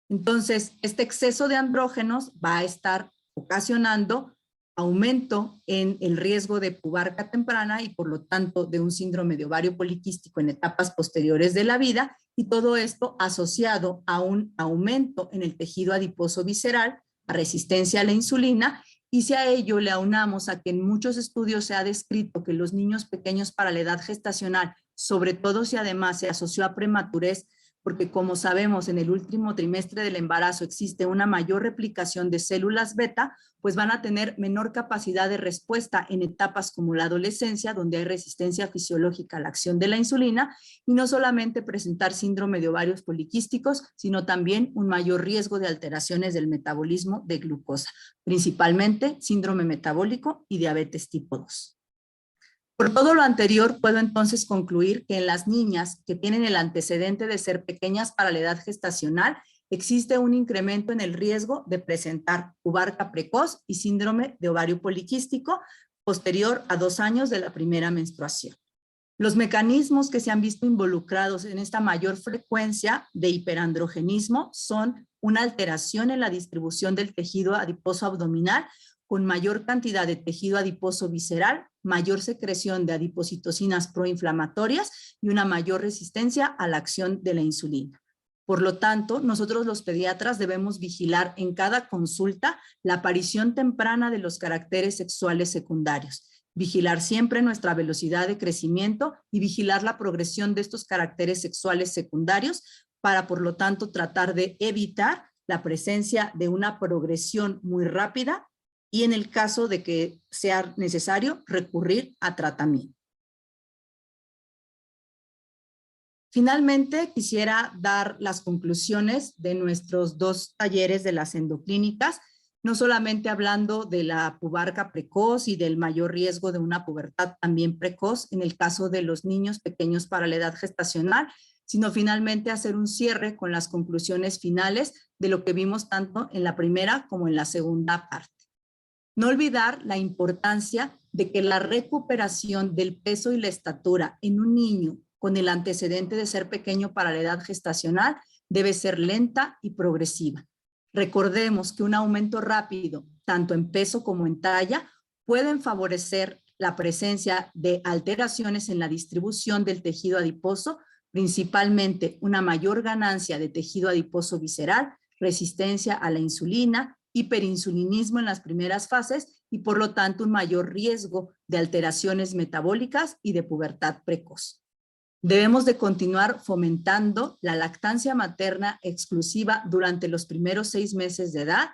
Entonces, este exceso de andrógenos va a estar ocasionando aumento en el riesgo de pubarca temprana y por lo tanto de un síndrome de ovario poliquístico en etapas posteriores de la vida, y todo esto asociado a un aumento en el tejido adiposo visceral, a resistencia a la insulina, y si a ello le aunamos a que en muchos estudios se ha descrito que los niños pequeños para la edad gestacional, sobre todo si además se asoció a prematurez, porque como sabemos en el último trimestre del embarazo existe una mayor replicación de células beta, pues van a tener menor capacidad de respuesta en etapas como la adolescencia, donde hay resistencia fisiológica a la acción de la insulina, y no solamente presentar síndrome de ovarios poliquísticos, sino también un mayor riesgo de alteraciones del metabolismo de glucosa, principalmente síndrome metabólico y diabetes tipo 2. Por todo lo anterior, puedo entonces concluir que en las niñas que tienen el antecedente de ser pequeñas para la edad gestacional, existe un incremento en el riesgo de presentar pubarca precoz y síndrome de ovario poliquístico posterior a 2 años de la primera menstruación. Los mecanismos que se han visto involucrados en esta mayor frecuencia de hiperandrogenismo son una alteración en la distribución del tejido adiposo abdominal, con mayor cantidad de tejido adiposo visceral, mayor secreción de adipocitocinas proinflamatorias y una mayor resistencia a la acción de la insulina. Por lo tanto, nosotros los pediatras debemos vigilar en cada consulta la aparición temprana de los caracteres sexuales secundarios, vigilar siempre nuestra velocidad de crecimiento y vigilar la progresión de estos caracteres sexuales secundarios para, por lo tanto, tratar de evitar la presencia de una progresión muy rápida y en el caso de que sea necesario recurrir a tratamiento. Finalmente, quisiera dar las conclusiones de nuestros 2 talleres de las endoclínicas, no solamente hablando de la pubarca precoz y del mayor riesgo de una pubertad también precoz en el caso de los niños pequeños para la edad gestacional, sino finalmente hacer un cierre con las conclusiones finales de lo que vimos tanto en la primera como en la segunda parte. No olvidar la importancia de que la recuperación del peso y la estatura en un niño con el antecedente de ser pequeño para la edad gestacional debe ser lenta y progresiva. Recordemos que un aumento rápido, tanto en peso como en talla, pueden favorecer la presencia de alteraciones en la distribución del tejido adiposo, principalmente una mayor ganancia de tejido adiposo visceral, resistencia a la insulina, hiperinsulinismo en las primeras fases y por lo tanto un mayor riesgo de alteraciones metabólicas y de pubertad precoz. Debemos de continuar fomentando la lactancia materna exclusiva durante los primeros 6 meses de edad.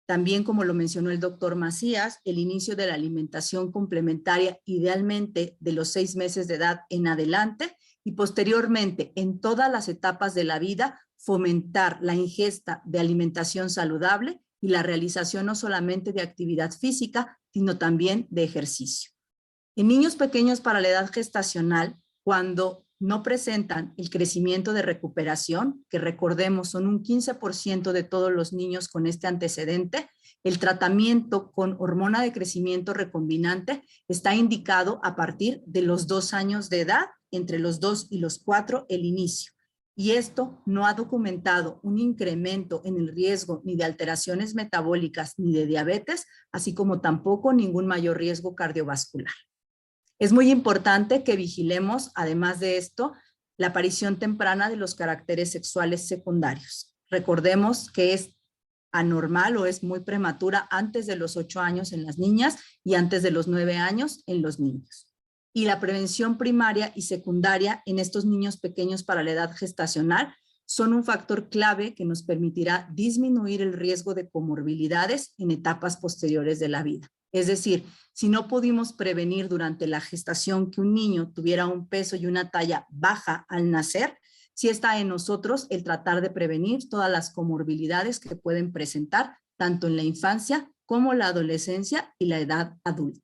También, como lo mencionó el doctor Macías, el inicio de la alimentación complementaria idealmente de los 6 meses de edad en adelante y posteriormente en todas las etapas de la vida fomentar la ingesta de alimentación saludable y la realización no solamente de actividad física, sino también de ejercicio. En niños pequeños para la edad gestacional, cuando no presentan el crecimiento de recuperación, que recordemos son un 15% de todos los niños con este antecedente, el tratamiento con hormona de crecimiento recombinante está indicado a partir de los 2 años de edad, entre los 2 y los 4 el inicio. Y esto no ha documentado un incremento en el riesgo ni de alteraciones metabólicas ni de diabetes, así como tampoco ningún mayor riesgo cardiovascular. Es muy importante que vigilemos, además de esto, la aparición temprana de los caracteres sexuales secundarios. Recordemos que es anormal o es muy prematura antes de los 8 años en las niñas y antes de los 9 años en los niños. Y la prevención primaria y secundaria en estos niños pequeños para la edad gestacional son un factor clave que nos permitirá disminuir el riesgo de comorbilidades en etapas posteriores de la vida. Es decir, si no pudimos prevenir durante la gestación que un niño tuviera un peso y una talla baja al nacer, sí está en nosotros el tratar de prevenir todas las comorbilidades que pueden presentar tanto en la infancia como la adolescencia y la edad adulta.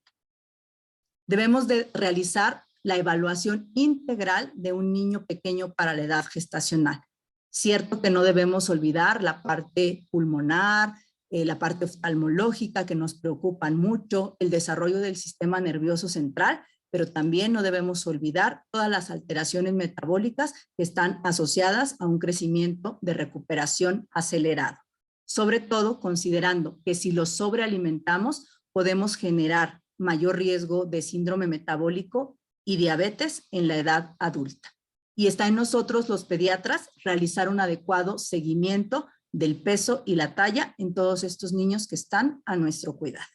Debemos de realizar la evaluación integral de un niño pequeño para la edad gestacional. Cierto que no debemos olvidar la parte pulmonar, la parte oftalmológica que nos preocupan mucho, el desarrollo del sistema nervioso central, pero también no debemos olvidar todas las alteraciones metabólicas que están asociadas a un crecimiento de recuperación acelerado. Sobre todo considerando que si los sobrealimentamos podemos generar mayor riesgo de síndrome metabólico y diabetes en la edad adulta. Y está en nosotros los pediatras realizar un adecuado seguimiento del peso y la talla en todos estos niños que están a nuestro cuidado.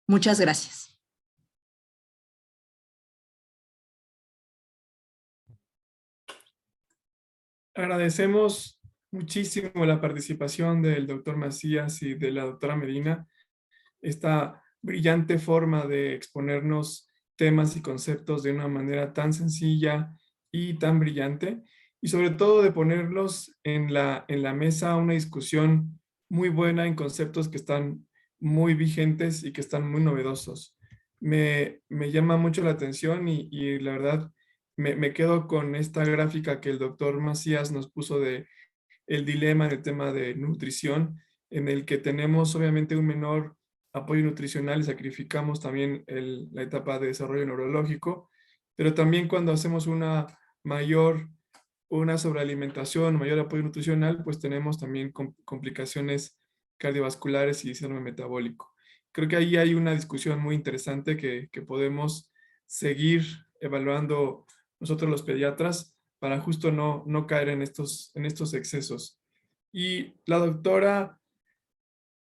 Muchas gracias. Agradecemos muchísimo la participación del doctor Macías y de la doctora Medina, esta brillante forma de exponernos temas y conceptos de una manera tan sencilla y tan brillante, y sobre todo de ponerlos en la mesa una discusión muy buena en conceptos que están muy vigentes y que están muy novedosos. Me llama mucho la atención y la verdad me quedo con esta gráfica que el doctor Macías nos puso de el dilema en el tema de nutrición, en el que tenemos obviamente un menor apoyo nutricional y sacrificamos también la etapa de desarrollo neurológico, pero también cuando hacemos una sobrealimentación, mayor apoyo nutricional, pues tenemos también complicaciones cardiovasculares y síndrome metabólico. creo que ahí hay una discusión muy interesante que podemos seguir evaluando nosotros los pediatras para justo no caer en estos excesos. Y la doctora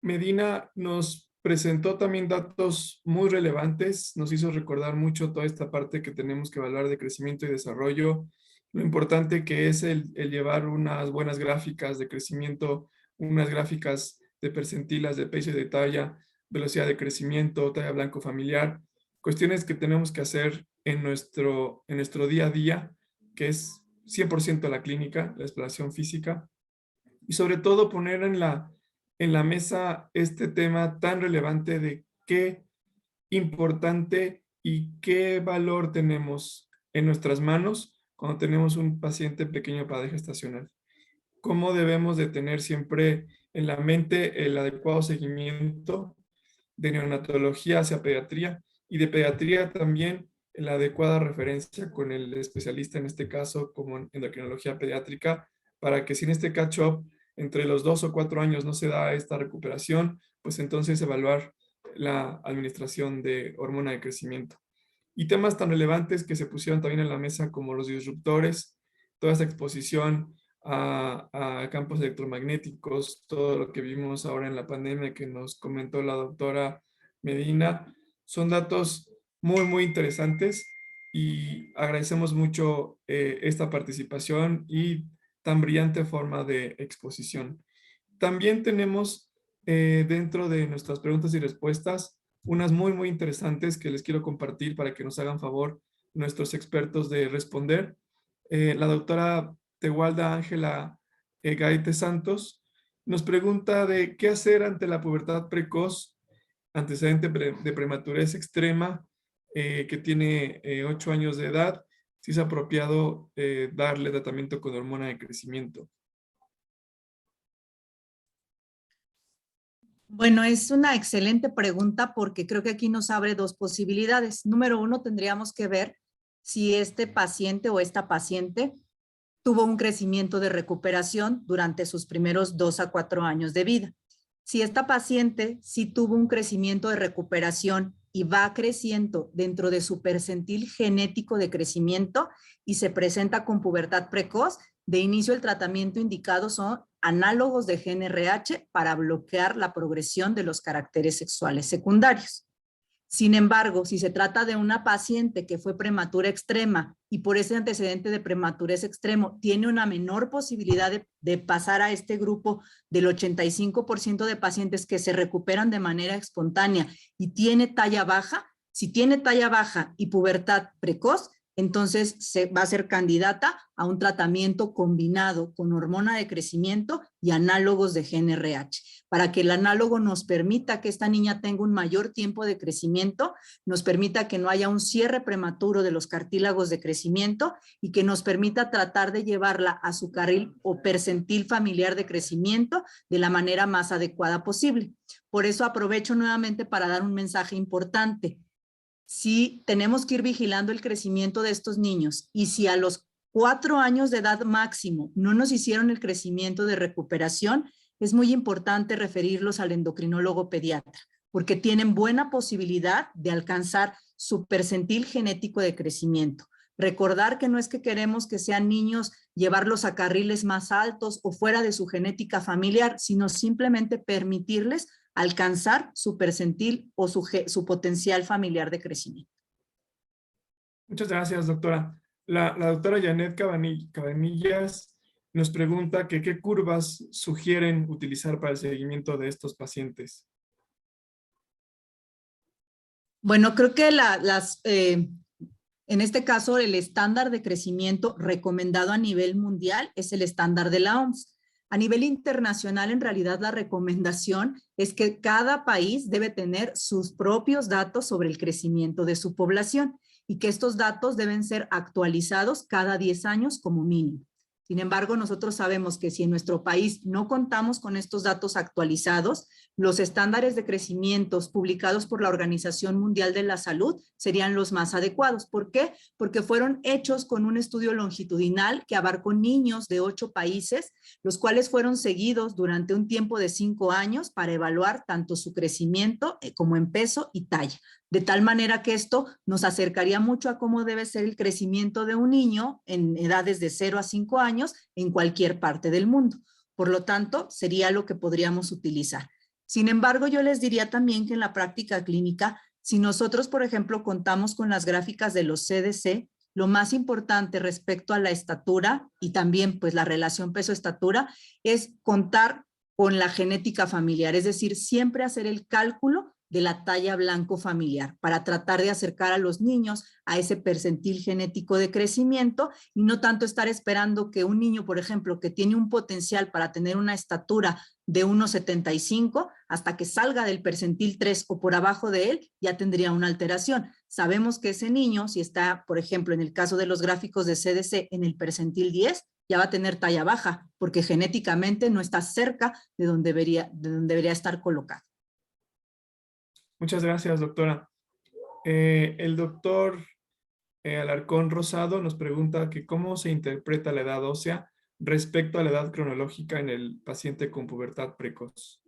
Medina nos presentó también datos muy relevantes, nos hizo recordar mucho toda esta parte que tenemos que evaluar de crecimiento y desarrollo, lo importante que es el llevar unas buenas gráficas de crecimiento, unas gráficas de percentilas de peso y de talla, velocidad de crecimiento, talla blanco familiar, cuestiones que tenemos que hacer en nuestro día a día, que es 100% la clínica, la exploración física, y sobre todo poner en la mesa este tema tan relevante de qué importante y qué valor tenemos en nuestras manos cuando tenemos un paciente pequeño para gestacional. Cómo debemos de tener siempre en la mente el adecuado seguimiento de neonatología hacia pediatría y de pediatría también la adecuada referencia con el especialista, en este caso como en endocrinología pediátrica, para que si en este catch-up entre los 2 o 4 años no se da esta recuperación, pues entonces evaluar la administración de hormona de crecimiento. Y temas tan relevantes que se pusieron también en la mesa como los disruptores, toda esta exposición a campos electromagnéticos, todo lo que vimos ahora en la pandemia que nos comentó la doctora Medina, son datos muy interesantes y agradecemos mucho esta participación y tan brillante forma de exposición. También tenemos dentro de nuestras preguntas y respuestas unas muy interesantes que les quiero compartir para que nos hagan favor nuestros expertos de responder. La doctora Tewalda Ángela Gaite Santos nos pregunta de qué hacer ante la pubertad precoz, antecedente de prematurez extrema, que tiene 8 años de edad, si es apropiado darle tratamiento con hormona de crecimiento. Bueno, es una excelente pregunta porque creo que aquí nos abre dos posibilidades. Número uno, tendríamos que ver si este paciente o esta paciente tuvo un crecimiento de recuperación durante sus primeros 2 a 4 años de vida. Si esta paciente sí tuvo un crecimiento de recuperación y va creciendo dentro de su percentil genético de crecimiento y se presenta con pubertad precoz, de inicio el tratamiento indicado son análogos de GnRH para bloquear la progresión de los caracteres sexuales secundarios. Sin embargo, si se trata de una paciente que fue prematura extrema y por ese antecedente de prematurez extremo tiene una menor posibilidad de pasar a este grupo del 85% de pacientes que se recuperan de manera espontánea y tiene talla baja, si tiene talla baja y pubertad precoz, entonces se va a ser candidata a un tratamiento combinado con hormona de crecimiento y análogos de GnRH, para que el análogo nos permita que esta niña tenga un mayor tiempo de crecimiento, nos permita que no haya un cierre prematuro de los cartílagos de crecimiento y que nos permita tratar de llevarla a su carril o percentil familiar de crecimiento de la manera más adecuada posible. Por eso aprovecho nuevamente para dar un mensaje importante. Sí, tenemos que ir vigilando el crecimiento de estos niños y si a los 4 años de edad máximo no nos hicieron el crecimiento de recuperación, es muy importante referirlos al endocrinólogo pediatra porque tienen buena posibilidad de alcanzar su percentil genético de crecimiento. Recordar que no es que queremos que sean niños, llevarlos a carriles más altos o fuera de su genética familiar, sino simplemente permitirles alcanzar su percentil o su potencial familiar de crecimiento. Muchas gracias, doctora. La doctora Janet Cabanillas nos pregunta que qué curvas sugieren utilizar para el seguimiento de estos pacientes. Bueno, creo que en este caso el estándar de crecimiento recomendado a nivel mundial es el estándar de la OMS. A nivel internacional, en realidad, la recomendación es que cada país debe tener sus propios datos sobre el crecimiento de su población y que estos datos deben ser actualizados cada 10 años como mínimo. Sin embargo, nosotros sabemos que si en nuestro país no contamos con estos datos actualizados, los estándares de crecimiento publicados por la Organización Mundial de la Salud serían los más adecuados. ¿Por qué? Porque fueron hechos con un estudio longitudinal que abarcó niños de 8 países, los cuales fueron seguidos durante un tiempo de 5 años para evaluar tanto su crecimiento como en peso y talla. De tal manera que esto nos acercaría mucho a cómo debe ser el crecimiento de un niño en edades de 0 a 5 años en cualquier parte del mundo. Por lo tanto, sería lo que podríamos utilizar. Sin embargo, yo les diría también que en la práctica clínica, si nosotros, por ejemplo, contamos con las gráficas de los CDC, lo más importante respecto a la estatura y también pues la relación peso-estatura es contar con la genética familiar, es decir, siempre hacer el cálculo de la talla blanco familiar para tratar de acercar a los niños a ese percentil genético de crecimiento y no tanto estar esperando que un niño, por ejemplo, que tiene un potencial para tener una estatura de 1,75 hasta que salga del percentil 3 o por abajo de él, ya tendría una alteración. Sabemos que ese niño, si está, por ejemplo, en el caso de los gráficos de CDC en el percentil 10, ya va a tener talla baja porque genéticamente no está cerca de donde debería estar colocado. Muchas gracias, doctora. El doctor Alarcón Rosado nos pregunta que cómo se interpreta la edad ósea respecto a la edad cronológica en el paciente con pubertad precoz.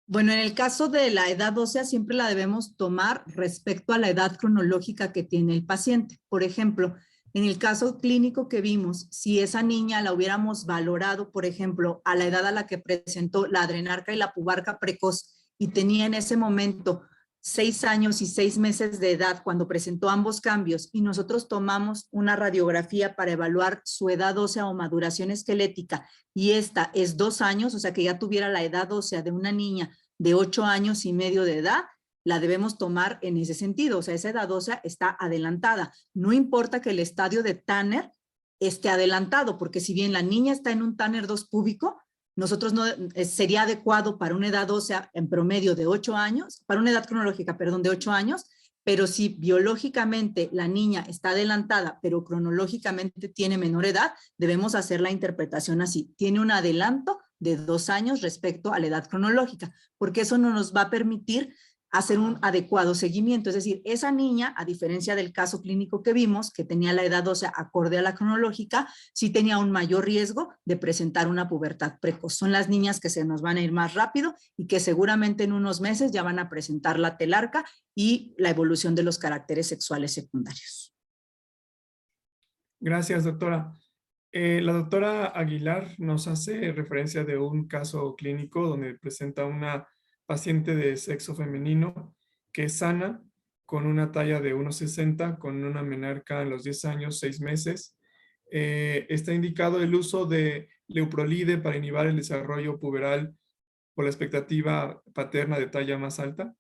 Bueno, en el caso de la edad ósea siempre la debemos tomar respecto a la edad cronológica que tiene el paciente. Por ejemplo, en el caso clínico que vimos, si esa niña la hubiéramos valorado, por ejemplo, a la edad a la que presentó la adrenarca y la pubarca precoz y tenía en ese momento 6 años y 6 meses de edad cuando presentó ambos cambios y nosotros tomamos una radiografía para evaluar su edad ósea o maduración esquelética y esta es 2 años, o sea que ya tuviera la edad ósea de una niña de 8 años y medio de edad, la debemos tomar en ese sentido, o sea, esa edad ósea está adelantada. No importa que el estadio de Tanner esté adelantado, porque si bien la niña está en un Tanner 2 púbico, nosotros no sería adecuado para una edad ósea en promedio de 8 años, para una edad cronológica, perdón, de 8 años, pero si biológicamente la niña está adelantada, pero cronológicamente tiene menor edad, debemos hacer la interpretación así. Tiene un adelanto de 2 años respecto a la edad cronológica, porque eso no nos va a permitir hacer un adecuado seguimiento. Es decir, esa niña, a diferencia del caso clínico que vimos, que tenía la edad ósea acorde a la cronológica, sí tenía un mayor riesgo de presentar una pubertad precoz. Son las niñas que se nos van a ir más rápido y que seguramente en unos meses ya van a presentar la telarca y la evolución de los caracteres sexuales secundarios. Gracias, doctora. La doctora Aguilar nos hace referencia de un caso clínico donde presenta una paciente de sexo femenino que es sana, con una talla de 1,60, con una menarca en los 10 años, 6 meses. Está indicado el uso de leuprolide para inhibir el desarrollo puberal por la expectativa paterna de talla más alta.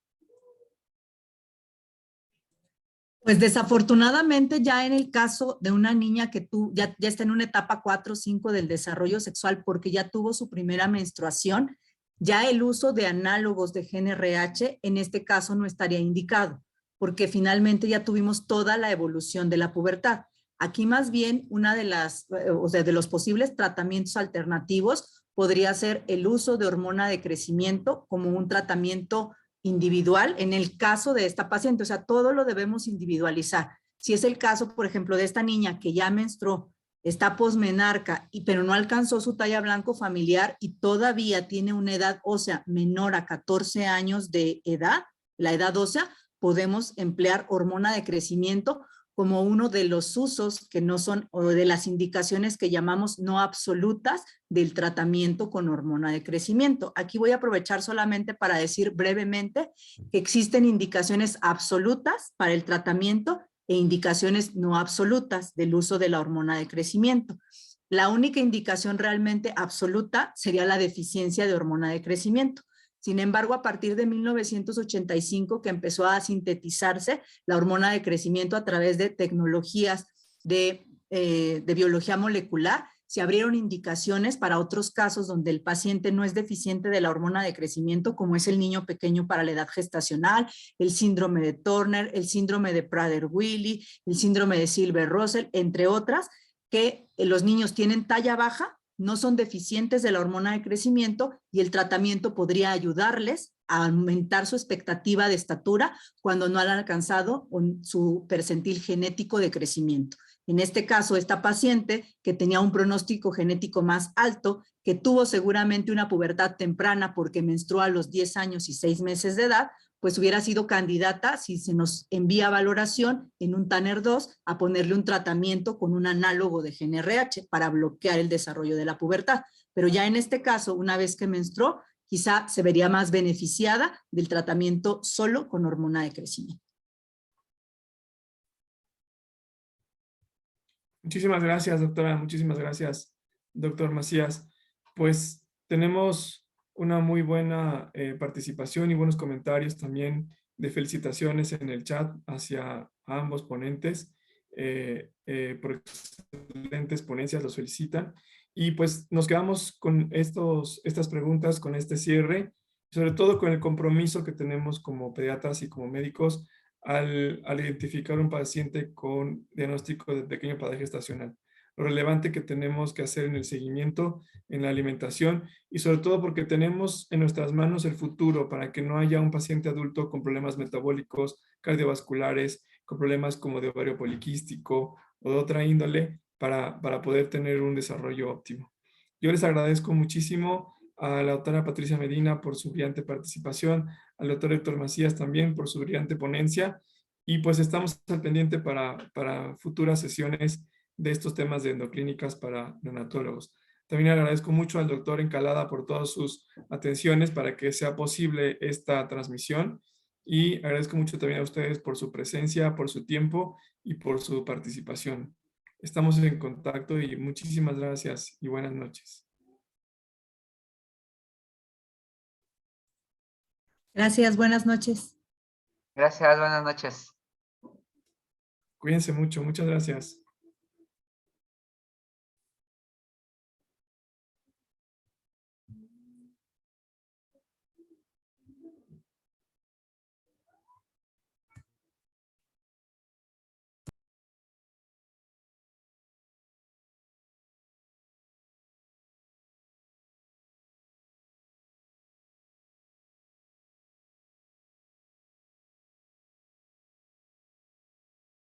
Pues desafortunadamente ya en el caso de una niña que ya está en una etapa 4 o 5 del desarrollo sexual porque ya tuvo su primera menstruación, ya el uso de análogos de GnRH en este caso no estaría indicado, porque finalmente ya tuvimos toda la evolución de la pubertad. Aquí más bien una de de los posibles tratamientos alternativos podría ser el uso de hormona de crecimiento como un tratamiento individual en el caso de esta paciente. O sea, todo lo debemos individualizar. Si es el caso, por ejemplo, de esta niña que ya menstruó, está posmenarca, pero no alcanzó su talla blanco familiar y todavía tiene una edad ósea menor a 14 años de edad, la edad ósea, podemos emplear hormona de crecimiento como uno de los usos que no son, o de las indicaciones que llamamos no absolutas del tratamiento con hormona de crecimiento. Aquí voy a aprovechar solamente para decir brevemente que existen indicaciones absolutas para el tratamiento e indicaciones no absolutas del uso de la hormona de crecimiento. La única indicación realmente absoluta sería la deficiencia de hormona de crecimiento. Sin embargo, a partir de 1985 que empezó a sintetizarse la hormona de crecimiento a través de tecnologías de biología molecular, se abrieron indicaciones para otros casos donde el paciente no es deficiente de la hormona de crecimiento, como es el niño pequeño para la edad gestacional, el síndrome de Turner, el síndrome de Prader-Willi, el síndrome de Silver-Russell, entre otras, que los niños tienen talla baja, no son deficientes de la hormona de crecimiento y el tratamiento podría ayudarles a aumentar su expectativa de estatura cuando no han alcanzado su percentil genético de crecimiento. En este caso, esta paciente que tenía un pronóstico genético más alto, que tuvo seguramente una pubertad temprana porque menstruó a los 10 años y 6 meses de edad, pues hubiera sido candidata, si se nos envía valoración en un Tanner 2, a ponerle un tratamiento con un análogo de GnRH para bloquear el desarrollo de la pubertad. Pero ya en este caso, una vez que menstruó, quizá se vería más beneficiada del tratamiento solo con hormona de crecimiento. Muchísimas gracias, doctora. Muchísimas gracias, doctor Macías. Pues tenemos una muy buena participación y buenos comentarios también de felicitaciones en el chat hacia ambos ponentes por excelentes ponencias, los felicitan. Y pues nos quedamos con estas preguntas, con este cierre, sobre todo con el compromiso que tenemos como pediatras y como médicos al identificar un paciente con diagnóstico de pequeño padre gestacional. Lo relevante que tenemos que hacer en el seguimiento, en la alimentación y sobre todo porque tenemos en nuestras manos el futuro para que no haya un paciente adulto con problemas metabólicos, cardiovasculares, con problemas como de ovario poliquístico o de otra índole para poder tener un desarrollo óptimo. Yo les agradezco muchísimo a la doctora Patricia Medina por su brillante participación, al doctor Héctor Macías también por su brillante ponencia y pues estamos al pendiente para futuras sesiones de estos temas de endoclínicas para neonatólogos. También agradezco mucho al doctor Encalada por todas sus atenciones para que sea posible esta transmisión y agradezco mucho también a ustedes por su presencia, por su tiempo y por su participación. Estamos en contacto y muchísimas gracias y buenas noches. Gracias, buenas noches. Gracias, buenas noches. Cuídense mucho, muchas gracias.